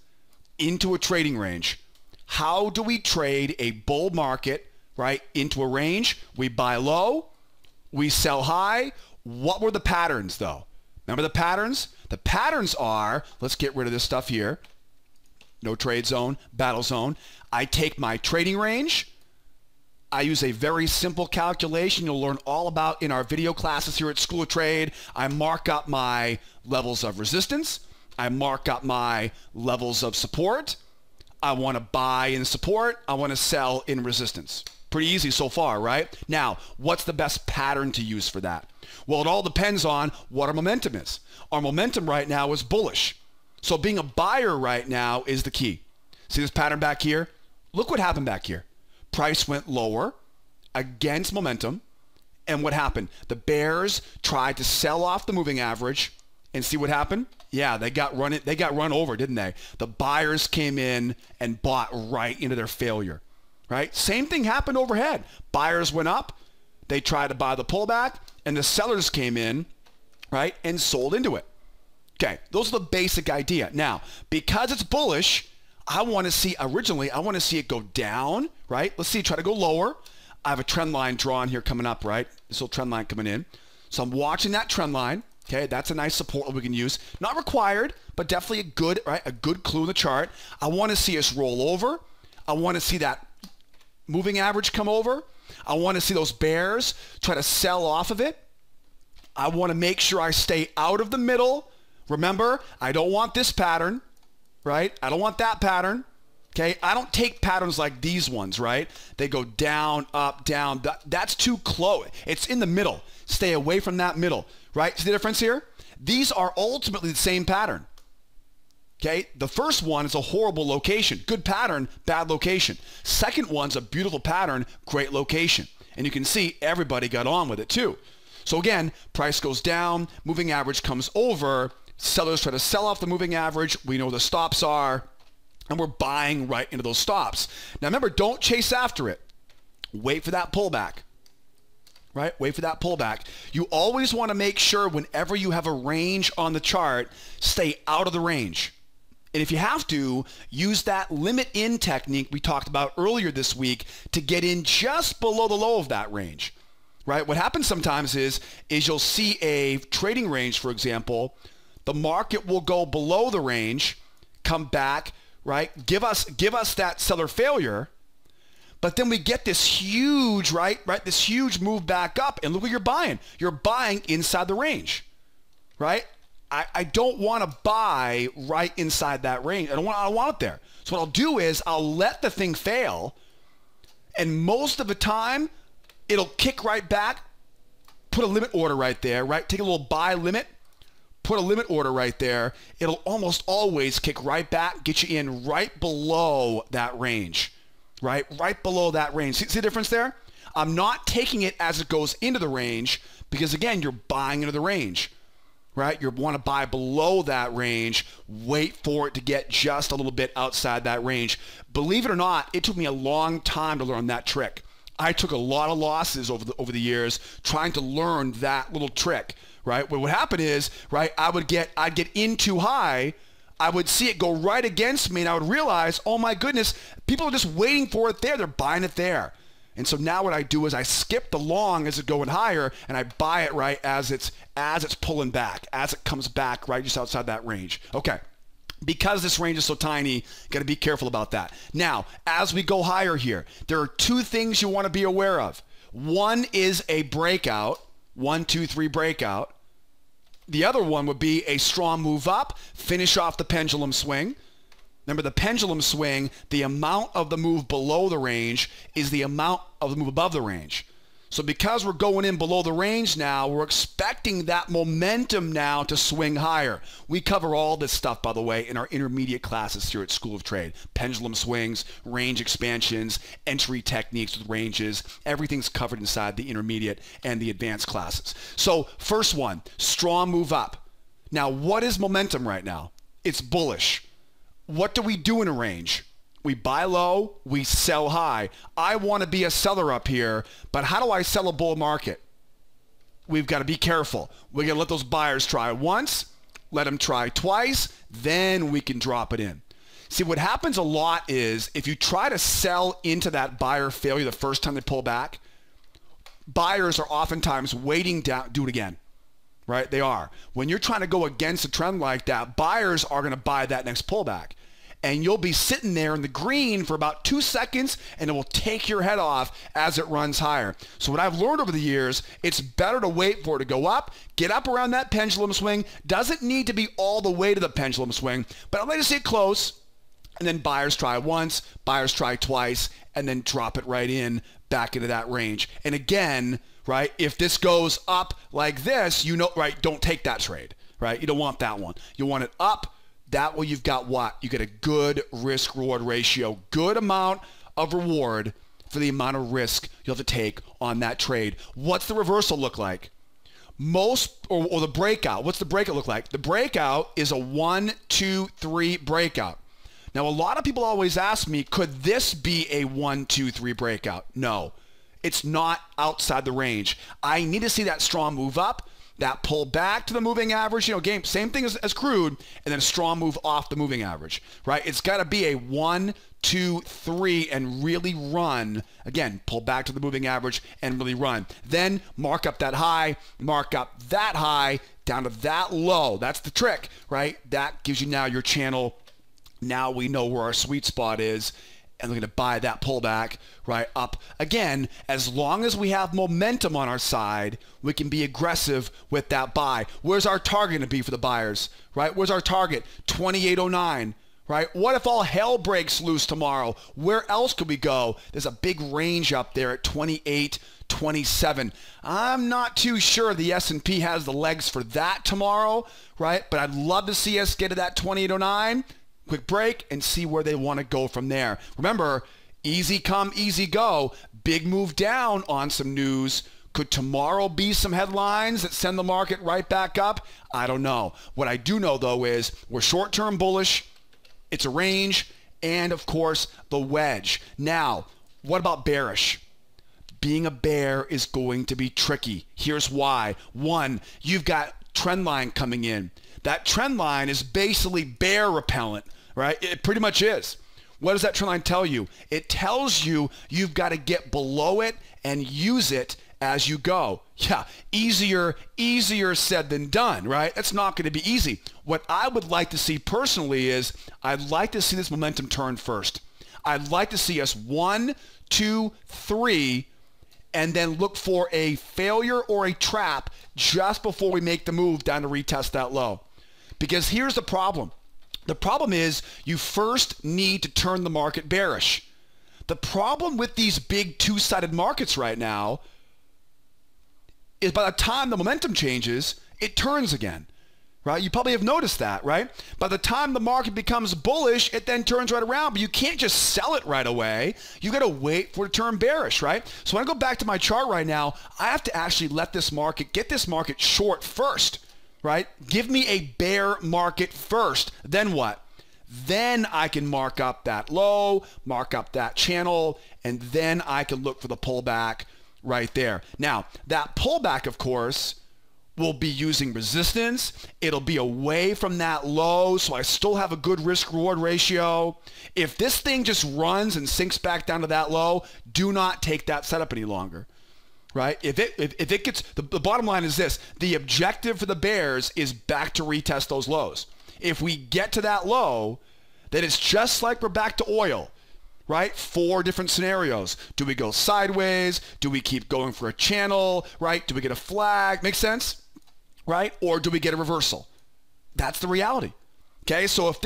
into a trading range. How do we trade a bull market, right, into a range? We buy low, we sell high. What were the patterns, though? Remember the patterns? The patterns are, let's get rid of this stuff here. No trade zone, battle zone. I take my trading range. I use a very simple calculation you'll learn all about in our video classes here at School of Trade. I mark up my levels of resistance. I mark up my levels of support. I want to buy in support. I want to sell in resistance. Pretty easy so far, right? Now, what's the best pattern to use for that? Well, it all depends on what our momentum is. Our momentum right now is bullish. So being a buyer right now is the key. See this pattern back here? Look what happened back here. Price went lower against momentum. And what happened? The bears tried to sell off the moving average, and see what happened? Yeah, they got run over, didn't they? The buyers came in and bought right into their failure, right? Same thing happened overhead. Buyers went up, they tried to buy the pullback, and the sellers came in, right, and sold into it. Okay, those are the basic idea. Now, because it's bullish, I want to see it go down, right? Let's see, try to go lower. I have a trend line drawn here coming up, right? This little trend line coming in. So I'm watching that trend line. Okay, that's a nice support that we can use. Not required, but definitely a good, right? A good clue in the chart. I want to see us roll over. I want to see that moving average come over. I want to see those bears try to sell off of it. I want to make sure I stay out of the middle. Remember, I don't want this pattern, right? I don't want that pattern. Okay, I don't take patterns like these ones, right? They go down, up, down. That's too close. It's in the middle. Stay away from that middle, right? See the difference here? These are ultimately the same pattern. Okay, the first one is a horrible location. Good pattern, bad location. Second one's a beautiful pattern, great location. And you can see everybody got on with it too. So again, price goes down, moving average comes over, sellers try to sell off the moving average. We know the stops are. And we're buying right into those stops. Now remember, don't chase after it. Wait for that pullback, right? Wait for that pullback. You always want to make sure whenever you have a range on the chart, stay out of the range. And if you have to, use that limit in technique we talked about earlier this week to get in just below the low of that range, right? What happens sometimes is you'll see a trading range, for example, the market will go below the range, come back, right? Give us that seller failure, but then we get this huge, right? This huge move back up, and look what you're buying. You're buying inside the range, right? I don't want to buy right inside that range. I don't want it there. So what I'll do is I'll let the thing fail, and most of the time it'll kick right back, put a limit order right there, right? Take a little buy limit, put a limit order right there. It'll almost always kick right back, get you in right below that range, right? Right below that range. See the difference there? I'm not taking it as it goes into the range because, again, you're buying into the range, right? You want to buy below that range, wait for it to get just a little bit outside that range. Believe it or not, it took me a long time to learn that trick. I took a lot of losses over the years trying to learn that little trick. Right? What would happen is, right, I'd get in too high, I would see it go right against me, and I would realize, oh my goodness, people are just waiting for it there. They're buying it there. And so now what I do is I skip the long as it's going higher, and I buy it right as it's pulling back, as it comes back right just outside that range. Okay. Because this range is so tiny, got to be careful about that. Now, as we go higher here, there are two things you want to be aware of. One is a breakout, 1, 2, 3 breakout. The other one would be a strong move up, finish off the pendulum swing. Remember, the pendulum swing, the amount of the move below the range is the amount of the move above the range. So because we're going in below the range now, we're expecting that momentum now to swing higher. We cover all this stuff, by the way, in our intermediate classes here at School of Trade. Pendulum swings, range expansions, entry techniques with ranges. Everything's covered inside the intermediate and the advanced classes. So first one, strong move up. Now, what is momentum right now? It's bullish. What do we do in a range? We buy low, we sell high. I want to be a seller up here, but how do I sell a bull market? We've got to be careful. We're going to let those buyers try once, let them try twice, then we can drop it in. See, what happens a lot is if you try to sell into that buyer failure the first time they pull back, buyers are oftentimes waiting down, do it again, right? They are. When you're trying to go against a trend like that, buyers are going to buy that next pullback. and you'll be sitting there in the green for about 2 seconds, and it will take your head off as it runs higher. So what I've learned over the years, it's better to wait for it to go up, get up around that pendulum swing. Doesn't need to be all the way to the pendulum swing, but I like to see it close, and then buyers try once, buyers try twice, and then drop it right in back into that range. And again, right, if this goes up like this, you know, right, don't take that trade, right? You don't want that one. You want it up. That way you've got what? You get a good risk-reward ratio, good amount of reward for the amount of risk you'll have to take on that trade. What's the reversal look like? Or the breakout. What's the breakout look like? The breakout is a 1, 2, 3 breakout. Now, a lot of people always ask me, could this be a 1, 2, 3 breakout? No, it's not outside the range. I need to see that strong move up, that pull back to the moving average, game, same thing as crude, and then a strong move off the moving average, right? It's got to be a 1, 2, 3 and really run. Again, pull back to the moving average and really run. Then mark up that high, mark up that high, down to that low. That's the trick, right? That gives you now your channel. Now we know where our sweet spot is, and we're going to buy that pullback right up. Again, as long as we have momentum on our side, we can be aggressive with that buy. Where's our target going to be for the buyers, right? Where's our target? 2809, right? What if all hell breaks loose tomorrow? Where else could we go? There's a big range up there at 2827. I'm not too sure the S&P has the legs for that tomorrow, right? But I'd love to see us get to that 2809. Quick break and see where they want to go from there. Remember, easy come, easy go. Big move down on some news. Could tomorrow be some headlines that send the market right back up? I don't know. What I do know, though, is we're short-term bullish. It's a range. And, of course, the wedge. Now, what about bearish? Being a bear is going to be tricky. Here's why. One, you've got trend line coming in. That trend line is basically bear repellent. Right? It pretty much is. What does that trend line tell you? It tells you you've got to get below it and use it as you go. Yeah, easier said than done, right? That's not going to be easy. What I would like to see personally is I'd like to see this momentum turn first. I'd like to see us 1, 2, 3, and then look for a failure or a trap just before we make the move down to retest that low. Because here's the problem. The problem is you first need to turn the market bearish. The problem with these big two-sided markets right now is by the time the momentum changes, it turns again, right? You probably have noticed that, right? By the time the market becomes bullish, it then turns right around, but you can't just sell it right away. You got to wait for it to turn bearish, right? So when I go back to my chart right now, I have to actually let this market, get this market short first. Right? Give me a bear market first. Then what? Then I can mark up that low, mark up that channel, and then I can look for the pullback right there. Now, that pullback, of course, will be using resistance. It'll be away from that low, so I still have a good risk-reward ratio. If this thing just runs and sinks back down to that low, do not take that setup any longer. Right? If it gets, the bottom line is this, the objective for the bears is back to retest those lows. If we get to that low, then it's just like we're back to oil, right? 4 different scenarios. Do we go sideways? Do we keep going for a channel, right? Do we get a flag? Make sense? Right? Or do we get a reversal? That's the reality. Okay? So if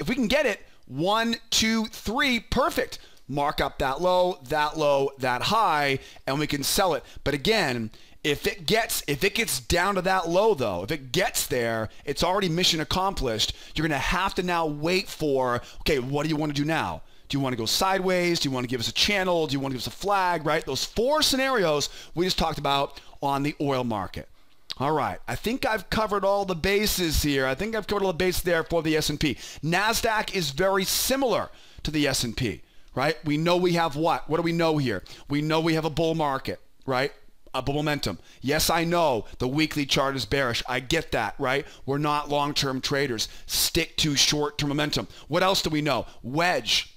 we can get it, 1, 2, 3, perfect. Mark up that low, that high, and we can sell it. But again, if it gets down to that low though, if it gets there, it's already mission accomplished. You're going to have to now wait for, okay, what do you want to do now? Do you want to go sideways? Do you want to give us a channel? Do you want to give us a flag, right? Those 4 scenarios we just talked about on the oil market. All right, I think I've covered all the bases here. I think I've covered all the bases there for the S&P. Nasdaq is very similar to the S&P. Right? We know we have what? What do we know here? We know we have a bull market, right? A bull momentum. Yes, I know the weekly chart is bearish. I get that, right? We're not long-term traders. Stick to short-term momentum. What else do we know? Wedge.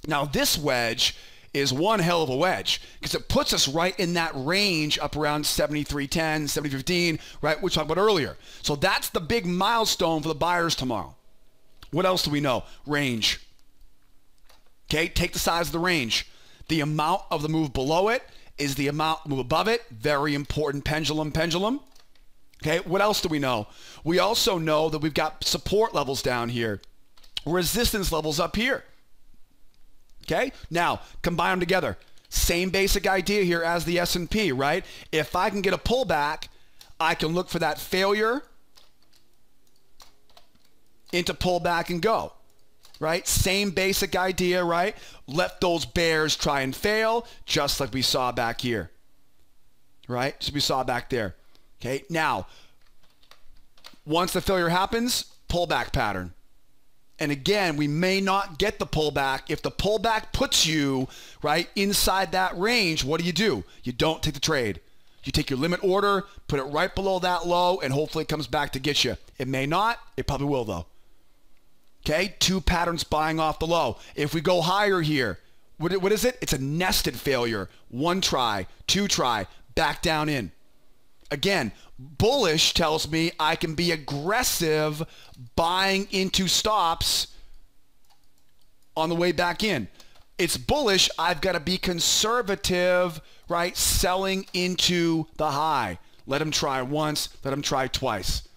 Now, this wedge is one hell of a wedge because it puts us right in that range up around 73.10, 73.15, right? Which I talked about earlier. So that's the big milestone for the buyers tomorrow. What else do we know? Range. Okay, take the size of the range. The amount of the move below it is the amount of the move above it. Very important pendulum. Okay, what else do we know? We also know that we've got support levels down here, resistance levels up here. Okay, now combine them together. Same basic idea here as the S&P, right? If I can get a pullback, I can look for that failure into pullback and go, right? Same basic idea, right? Let those bears try and fail, just like we saw back here, right? So we saw back there. Okay, now, once the failure happens, pullback pattern. And again, we may not get the pullback. If the pullback puts you, right, inside that range, what do? You don't take the trade. You take your limit order, put it right below that low, and hopefully it comes back to get you. It may not. It probably will, though. Okay, 2 patterns buying off the low. If we go higher here, what is it? It's a nested failure. 1 try, 2 try, back down in. Again, bullish tells me I can be aggressive buying into stops on the way back in. It's bullish, I've got to be conservative, right? Selling into the high. Let them try once, let them try twice.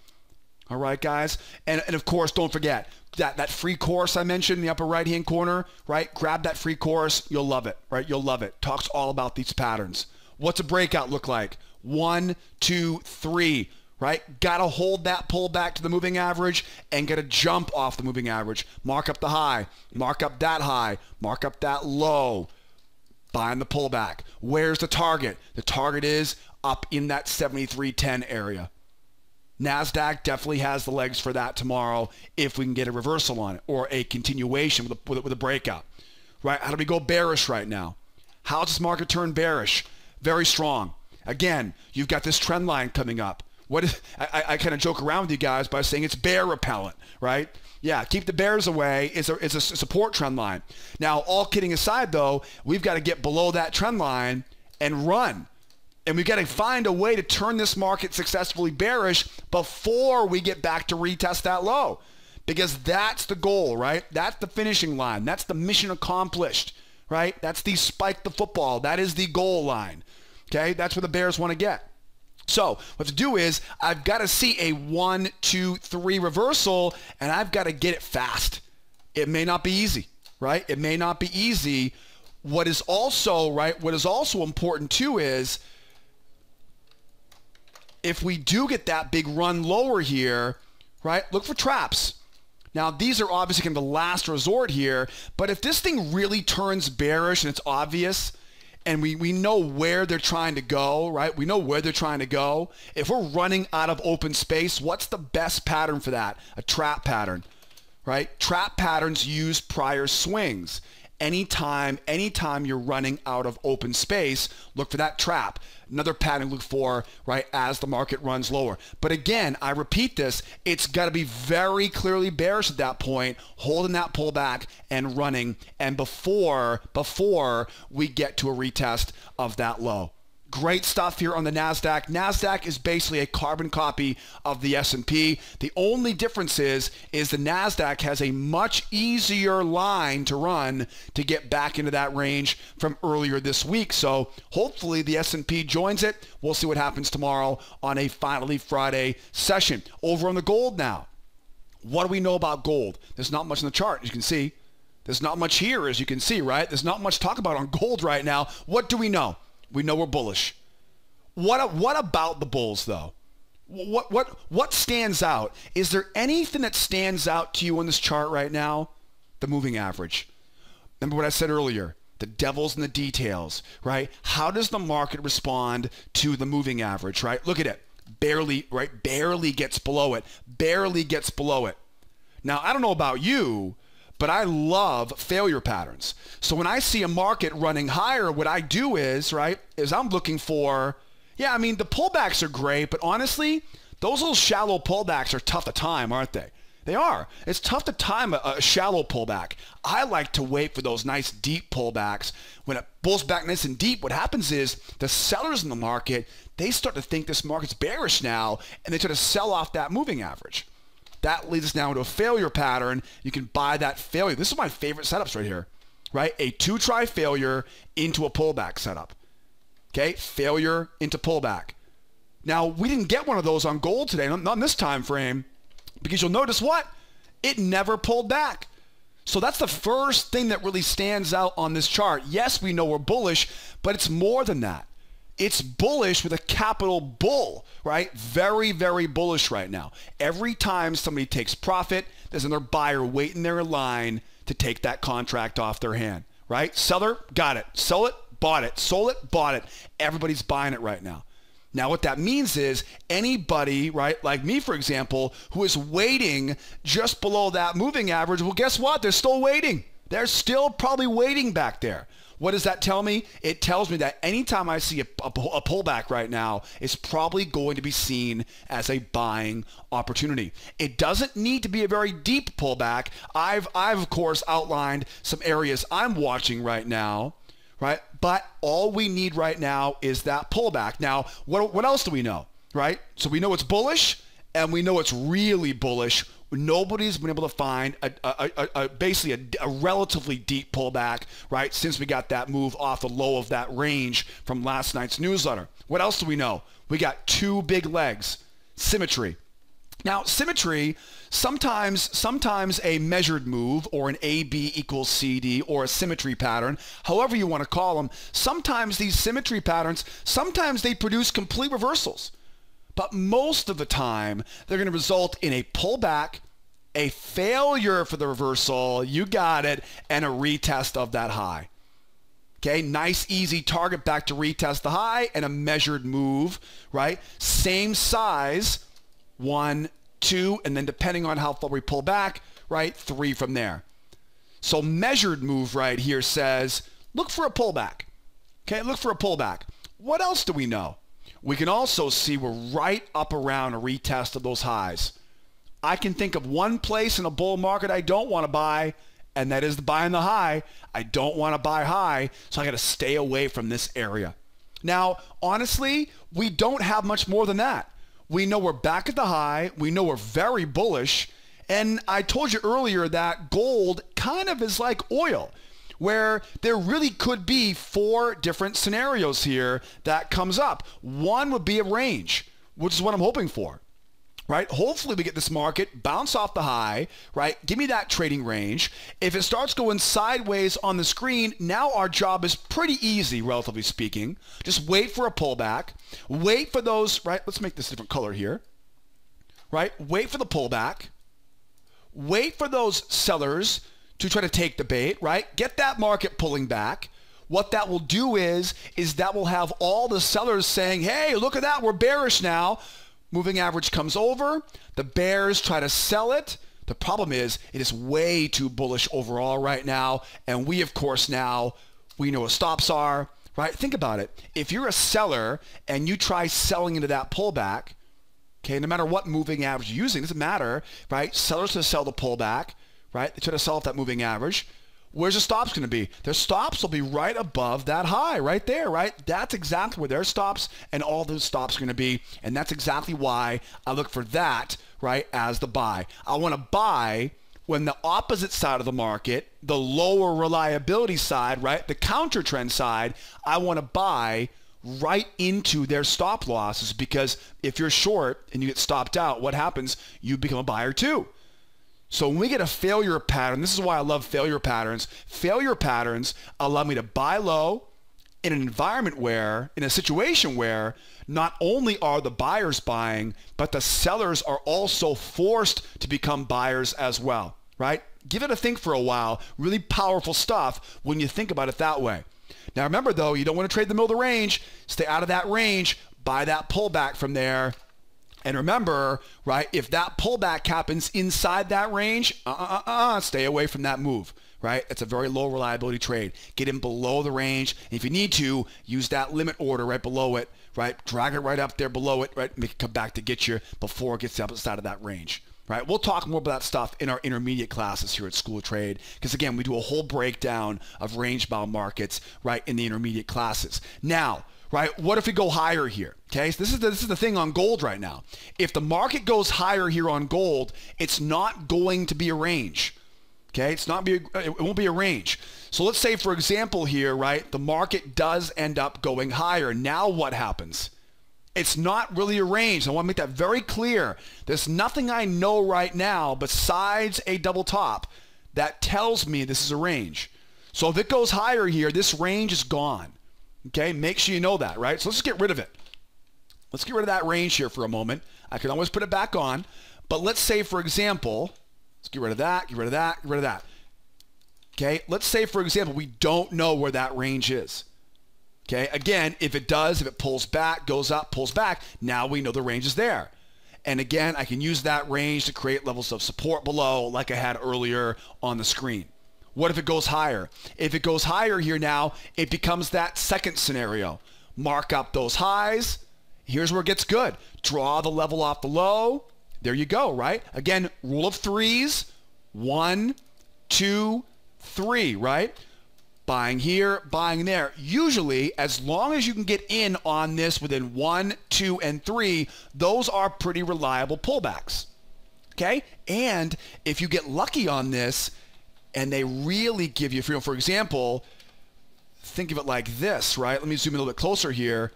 All right, guys? And of course, don't forget, that free course I mentioned in the upper right-hand corner, right? Grab that free course. You'll love it, right? You'll love it. Talks all about these patterns. What's a breakout look like? 1, 2, 3, right? Got to hold that pullback to the moving average and get a jump off the moving average. Mark up the high. Mark up that high. Mark up that low. Buying the pullback. Where's the target? The target is up in that 73.10 area. Nasdaq definitely has the legs for that tomorrow if we can get a reversal on it or a continuation with a breakout. Right? How do we go bearish right now? How does this market turn bearish? Very strong. Again, you've got this trend line coming up. I kind of joke around with you guys by saying it's bear repellent, right? Yeah, keep the bears away. It's a support trend line. Now, all kidding aside, though, we've got to get below that trend line and run. And we've got to find a way to turn this market successfully bearish before we get back to retest that low. Because that's the goal, right? That's the finishing line. That's the mission accomplished, right? That's the spike the football. That is the goal line. Okay, that's where the bears want to get. So what to do is I've got to see a 1, 2, 3 reversal, and I've got to get it fast. It may not be easy, right? It may not be easy. What is also, right, what is also important too is if we do get that big run lower here, right, look for traps. Now, these are obviously kind of the last resort here, but if this thing really turns bearish and it's obvious, and we know where they're trying to go, right? We know where they're trying to go. If we're running out of open space, what's the best pattern for that? A trap pattern, right? Trap patterns use prior swings. Anytime you're running out of open space, look for that trap. Another pattern to look for, right, as the market runs lower. But again, I repeat this, it's got to be very clearly bearish at that point, holding that pullback and running, and before we get to a retest of that low. Great stuff here on the Nasdaq. Nasdaq is basically a carbon copy of the S&P. The only difference is the Nasdaq has a much easier line to run to get back into that range from earlier this week. So hopefully the S&P joins it. We'll see what happens tomorrow on a Finally Friday session. Over on the gold now. What do we know about gold? There's not much in the chart, as you can see. There's not much here, as you can see, right? There's not much to talk about on gold right now. What do we know? We know we're bullish. What about the bulls, though? What stands out? Is there anything that stands out to you on this chart right now? The moving average. Remember what I said earlier. The devil's in the details, right? How does the market respond to the moving average, right? Look at it. Barely, right? Barely gets below it. Barely gets below it. Now, I don't know about you, but I love failure patterns. So when I see a market running higher, what I do is, right, is I'm looking for, yeah, I mean, the pullbacks are great, but honestly, those little shallow pullbacks are tough to time, aren't they? They are. It's tough to time a shallow pullback. I like to wait for those nice deep pullbacks. When it pulls back nice and deep, what happens is the sellers in the market, they start to think this market's bearish now, and they try to sell off that moving average. That leads us now into a failure pattern. You can buy that failure. This is my favorite setups right here. right? A two-try failure into a pullback setup. Okay, failure into pullback. Now, we didn't get one of those on gold today, not in this time frame, because you'll notice what? It never pulled back. So that's the first thing that really stands out on this chart. Yes, we know we're bullish, but it's more than that. It's bullish with a capital bull, right? Very, very bullish right now. Every time somebody takes profit, there's another buyer waiting there in line to take that contract off their hand, right? Seller, got it. Sell it, bought it. Sold it, bought it. Everybody's buying it right now. Now, what that means is anybody, right, like me, for example, who is waiting just below that moving average, well, guess what? They're still waiting. They're still probably waiting back there. What does that tell me? It tells me that anytime I see a pullback right now, it's probably going to be seen as a buying opportunity. It doesn't need to be a very deep pullback. I've of course outlined some areas I'm watching right now, right? But all we need right now is that pullback. Now, what else do we know, right? So we know it's bullish, and we know it's really bullish. Nobody's been able to find basically a relatively deep pullback, right, since we got that move off the low of that range from last night's newsletter. What else do we know? We got two big legs. Symmetry. Now, symmetry, sometimes a measured move or an AB equals CD or a symmetry pattern, however you want to call them, sometimes these symmetry patterns, sometimes they produce complete reversals. But most of the time, they're going to result in a pullback, a failure for the reversal, you got it, and a retest of that high. Okay, nice, easy target back to retest the high and a measured move, right? Same size, 1, 2, and then depending on how far we pull back, right, 3 from there. So measured move right here says, look for a pullback. Okay, look for a pullback. What else do we know? We can also see we're right up around a retest of those highs. I can think of one place in a bull market I don't want to buy, and that is buying the high. I don't want to buy high, so I got to stay away from this area. Now, honestly, we don't have much more than that. We know we're back at the high. We know we're very bullish. And I told you earlier that gold kind of is like oil, where there really could be 4 different scenarios here that comes up. One would be a range, which is what I'm hoping for, right? Hopefully we get this market bounce off the high, right? Give me that trading range. If it starts going sideways on the screen, now our job is pretty easy, relatively speaking. Just wait for a pullback. Wait for those, right? Let's make this a different color here, right? Wait for the pullback. Wait for those sellers to try to take the bait, right? Get that market pulling back. What that will do is that will have all the sellers saying, hey, look at that, we're bearish now. Moving average comes over. The bears try to sell it. The problem is it is way too bullish overall right now. And we, of course, now, we know what stops are, right? Think about it. If you're a seller and you try selling into that pullback, okay, no matter what moving average you're using, it doesn't matter, right? Sellers to sell the pullback, right? They try to sell off that moving average. Where's the stops going to be? Their stops will be right above that high, right there, right? That's exactly where their stops and all those stops are going to be. And that's exactly why I look for that, right, as the buy. I want to buy when the opposite side of the market, the lower reliability side, right, the counter trend side, I want to buy right into their stop losses, because if you're short and you get stopped out, what happens? You become a buyer too. So when we get a failure pattern, this is why I love failure patterns. Failure patterns allow me to buy low in an environment where, in a situation where not only are the buyers buying, but the sellers are also forced to become buyers as well, right? Give it a think for a while. Really powerful stuff when you think about it that way. Now remember though, you don't want to trade the middle of the range. Stay out of that range. Buy that pullback from there. And remember, right, if that pullback happens inside that range, stay away from that move, right? It's a very low reliability trade. Get in below the range. And if you need to, use that limit order right below it, right? Drag it right up there below it, right? Make it come back to get you before it gets outside of that range, right? We'll talk more about that stuff in our intermediate classes here at School of Trade, because again, we do a whole breakdown of range-bound markets, right, in the intermediate classes. Now, right, what if we go higher here? Okay, so this is the thing on gold right now. If the market goes higher here on gold, it's not going to be a range. Okay, it won't be a range. So let's say, for example here, right, the market does end up going higher. Now what happens? It's not really a range. I want to make that very clear. There's nothing I know right now besides a double top that tells me this is a range. So if it goes higher here, this range is gone. Okay, make sure you know that, right? So let's just get rid of it. Let's get rid of that range here for a moment. I can always put it back on. But let's say, for example, let's get rid of that, get rid of that, get rid of that. Okay, let's say, for example, we don't know where that range is. Okay, again, if it pulls back, goes up, pulls back, now we know the range is there. And again, I can use that range to create levels of support below like I had earlier on the screen. What if it goes higher? If it goes higher here now, it becomes that second scenario. Mark up those highs. Here's where it gets good. Draw the level off the low. There you go, right? Again, rule of threes. 1, 2, 3, right? Buying here, buying there. Usually, as long as you can get in on this within 1, 2, and 3, those are pretty reliable pullbacks. Okay? And if you get lucky on this and they really give you freedom, for example, think of it like this, right? Let me zoom in a little bit closer here.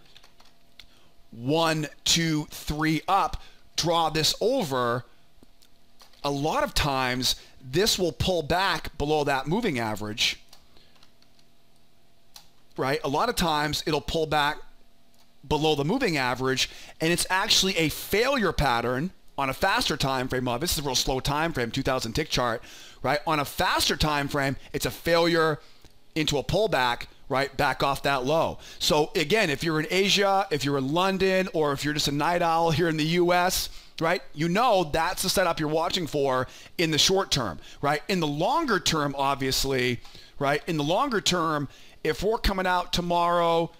1, 2, 3 up. Draw this over. A lot of times, this will pull back below that moving average. Right? A lot of times it'll pull back below the moving average, and it's actually a failure pattern on a faster time frame. This is a real slow time frame, 2000 tick chart, right? On a faster time frame, it's a failure into a pullback, right? Back off that low. So again, if you're in Asia, if you're in London, or if you're just a night owl here in the US, right? You know that's the setup you're watching for in the short term, right? In the longer term, obviously, right? In the longer term, if we're coming out tomorrow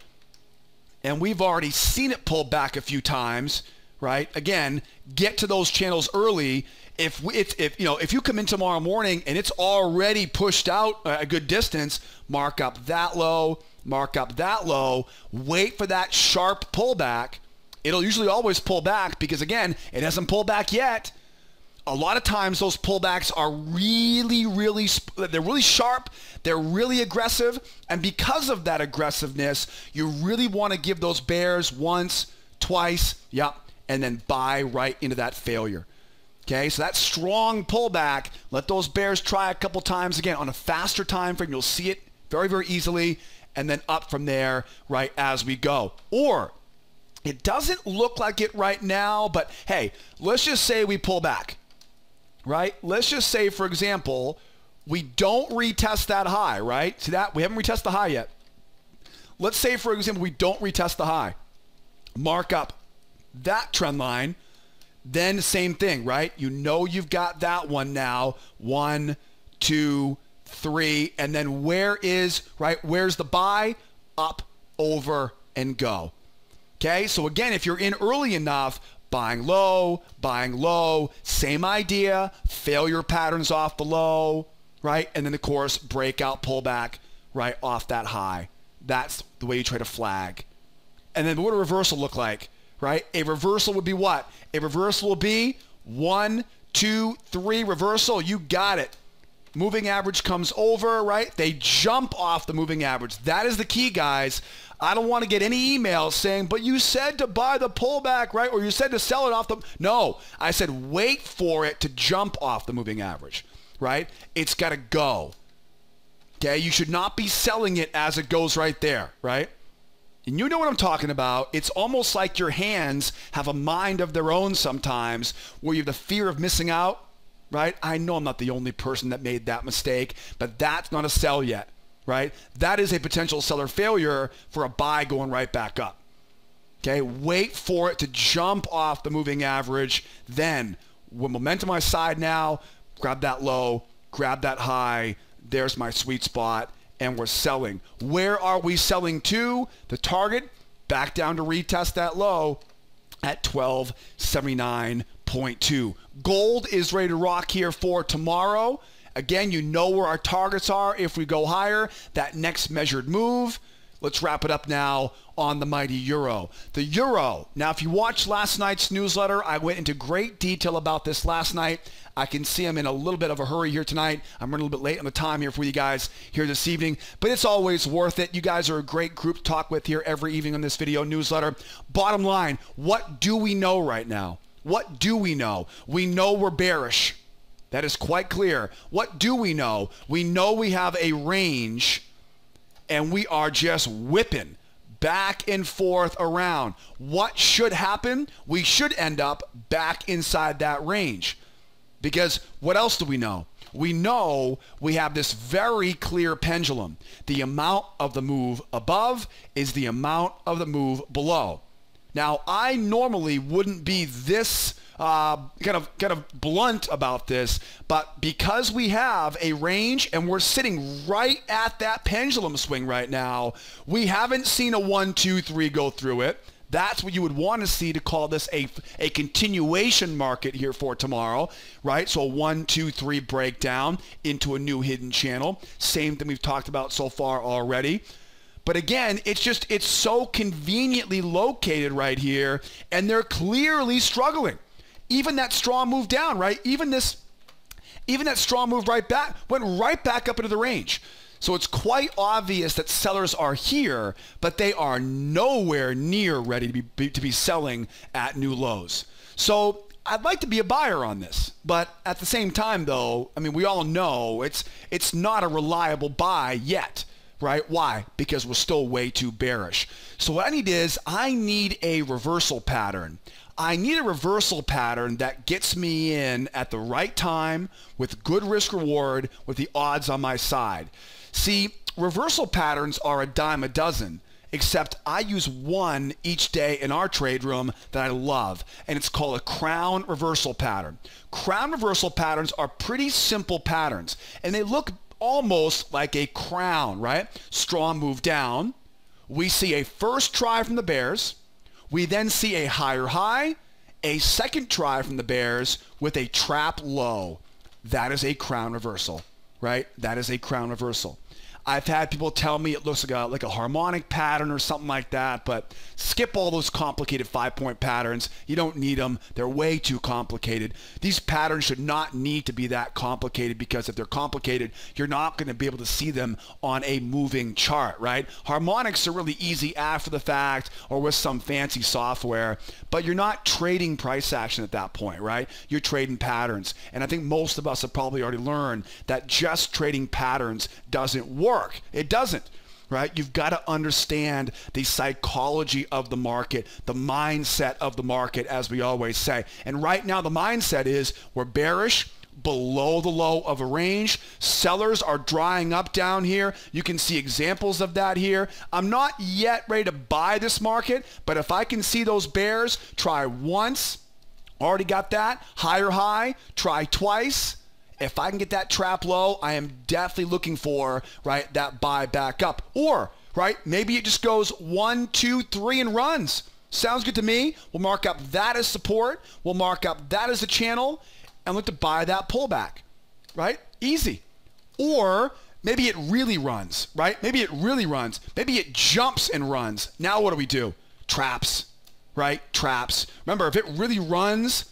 and we've already seen it pull back a few times, right? Again, get to those channels early. If you come in tomorrow morning and it's already pushed out a good distance, mark up that low, mark up that low, wait for that sharp pullback. It'll usually always pull back because, again, it hasn't pulled back yet. A lot of times those pullbacks are they're really sharp, they're really aggressive, and because of that aggressiveness, you really want to give those bears once, twice, and then buy right into that failure. Okay, so that strong pullback, let those bears try a couple times again on a faster time frame. You'll see it very, very easily, and then up from there, right, as we go. Or it doesn't look like it right now, but hey, let's just say we pull back. Right? Let's just say, for example, we don't retest that high, right? See that? We haven't retested the high yet. Let's say, for example, we don't retest the high. Mark up that trend line. Then same thing, right? You know you've got that one now. 1, 2, 3. And then where's the buy? Up, over, and go. Okay? So again, if you're in early enough, buying low, same idea, failure patterns off the low, right? And then, of course, breakout, pullback, right, off that high. That's the way you try to flag. And then what would a reversal look like, right? A reversal would be what? A reversal will be 1, 2, 3, reversal. You got it. Moving average comes over, right? They jump off the moving average. That is the key, guys. I don't want to get any emails saying, but you said to buy the pullback, right? Or you said to sell it off the... No, I said wait for it to jump off the moving average, right? It's got to go. Okay? You should not be selling it as it goes right there, right? And you know what I'm talking about. It's almost like your hands have a mind of their own sometimes where you have the fear of missing out, right? I know I'm not the only person that made that mistake, but that's not a sell yet. Right? That is a potential seller failure for a buy going right back up. Okay? Wait for it to jump off the moving average. Then, with momentum on my side now, grab that low, grab that high. There's my sweet spot, and we're selling. Where are we selling to? The target, back down to retest that low at 1279.2. Gold is ready to rock here for tomorrow. Again, you know where our targets are if we go higher. That next measured move, let's wrap it up now on the mighty euro. The euro, now if you watched last night's newsletter, I went into great detail about this last night. I can see I'm in a little bit of a hurry here tonight. I'm running a little bit late on the time here for you guys here this evening, but it's always worth it. You guys are a great group to talk with here every evening on this video newsletter. Bottom line, what do we know right now? What do we know? We know we're bearish. That is quite clear. What do we know? We know we have a range and we are just whipping back and forth around. What should happen? We should end up back inside that range. Because what else do we know? We know we have this very clear pendulum. The amount of the move above is the amount of the move below. Now, I normally wouldn't be this kind of blunt about this, but because we have a range and we're sitting right at that pendulum swing right now, we haven't seen a 1, 2, 3 go through it. That's what you would want to see to call this a continuation market here for tomorrow, right? So a 1, 2, 3 breakdown into a new hidden channel. Same thing we've talked about so far already. But again, it's so conveniently located right here, and they're clearly struggling. Even that strong move down, right? Even that strong move right back went right back up into the range. So it's quite obvious that sellers are here, but they are nowhere near ready to be selling at new lows. So I'd like to be a buyer on this, but at the same time, though, I mean, we all know it's not a reliable buy yet. Right? Why? Because we're still way too bearish. So what I need a reversal pattern. I need a reversal pattern that gets me in at the right time with good risk reward with the odds on my side. See, reversal patterns are a dime a dozen, except I use one each day in our trade room that I love, and it's called a crown reversal pattern. Crown reversal patterns are pretty simple patterns, and they look almost like a crown, right? Strong move down. We see a first try from the bears. We then see a higher high, a second try from the bears with a trap low. That is a crown reversal, right? That is a crown reversal. I've had people tell me it looks like a harmonic pattern or something like that, but skip all those complicated 5-point patterns. You don't need them. They're way too complicated. These patterns should not need to be that complicated, because if they're complicated, you're not going to be able to see them on a moving chart, right? Harmonics are really easy after the fact or with some fancy software, but you're not trading price action at that point, right? You're trading patterns. And I think most of us have probably already learned that just trading patterns doesn't work. It doesn't, right? You've got to understand the psychology of the market, the mindset of the market, as we always say. And right now the mindset is we're bearish, below the low of a range. Sellers are drying up down here. You can see examples of that here. I'm not yet ready to buy this market, but if I can see those bears, try once. Already got that. Higher high, try twice. If I can get that trap low, I am definitely looking for, right, that buy back up. Or, right, maybe it just goes 1, 2, 3 and runs. Sounds good to me. We'll mark up that as support. We'll mark up that as a channel and look to buy that pullback, right? Easy. Or maybe it really runs, right? Maybe it really runs. Maybe it jumps and runs. Now what do we do? Traps, right? Traps. Remember, if it really runs,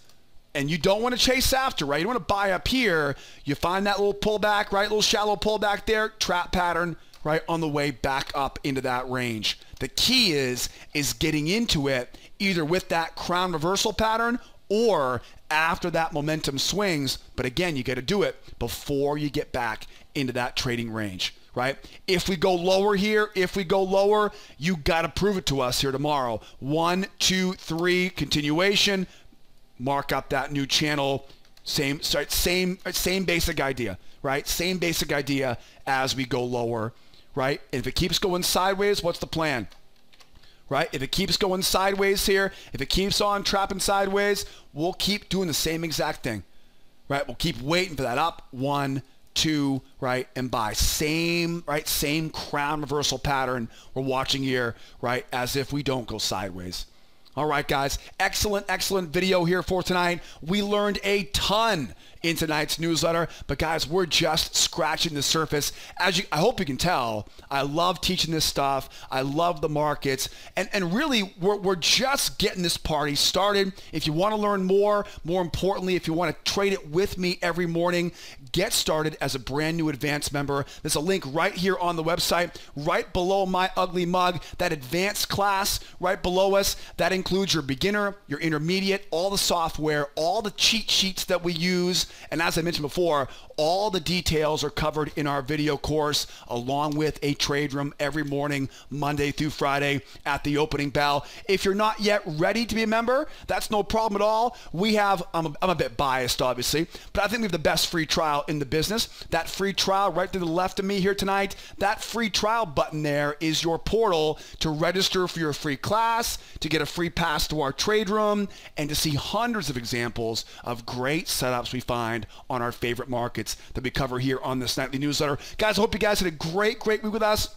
and you don't want to chase after, right? You don't want to buy up here. You find that little pullback, right? Little shallow pullback there, trap pattern, right? On the way back up into that range. The key is getting into it either with that crown reversal pattern or after that momentum swings. But again, you got to do it before you get back into that trading range, right? If we go lower here, you got to prove it to us here tomorrow. 1, 2, 3, continuation. Mark up that new channel. Same basic idea, right? Same basic idea as we go lower, right? And if it keeps going sideways, what's the plan? Right? If it keeps going sideways here, if it keeps on trapping sideways, we'll keep doing the same exact thing, right? We'll keep waiting for that up. 1, 2, right? And buy. Same crown reversal pattern we're watching here, right? As if we don't go sideways. All right, guys, excellent video here for tonight. We learned a ton in tonight's newsletter. But guys, we're just scratching the surface. I hope you can tell, I love teaching this stuff. I love the markets. And really, we're just getting this party started. If you want to learn more importantly, if you want to trade it with me every morning, get started as a brand new advanced member. There's a link right here on the website, right below my ugly mug, that advanced class right below us. That includes your beginner, your intermediate, all the software, all the cheat sheets that we use. And as I mentioned before, all the details are covered in our video course, along with a trade room every morning, Monday through Friday at the opening bell. If you're not yet ready to be a member, that's no problem at all. We have, I'm a bit biased, obviously, but I think we have the best free trial in the business. That free trial right to the left of me here tonight, that free trial button there is your portal to register for your free class, to get a free pass to our trade room, and to see hundreds of examples of great setups we find on our favorite markets that we cover here on this nightly newsletter. Guys, I hope you guys had a great week with us.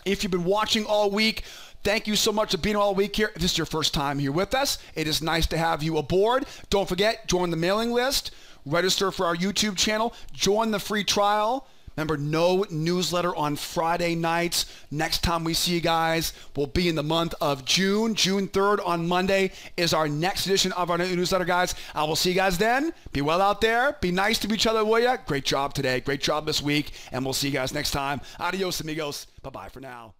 If you've been watching all week, thank you so much for being all week here. If this is your first time here with us, it is nice to have you aboard. Don't forget, join the mailing list, register for our YouTube channel, join the free trial. Remember, no newsletter on Friday nights. Next time we see you guys will be in the month of June. June 3rd on Monday is our next edition of our newsletter, guys. I will see you guys then. Be well out there. Be nice to each other, will ya? Great job today. Great job this week. And we'll see you guys next time. Adios, amigos. Bye-bye for now.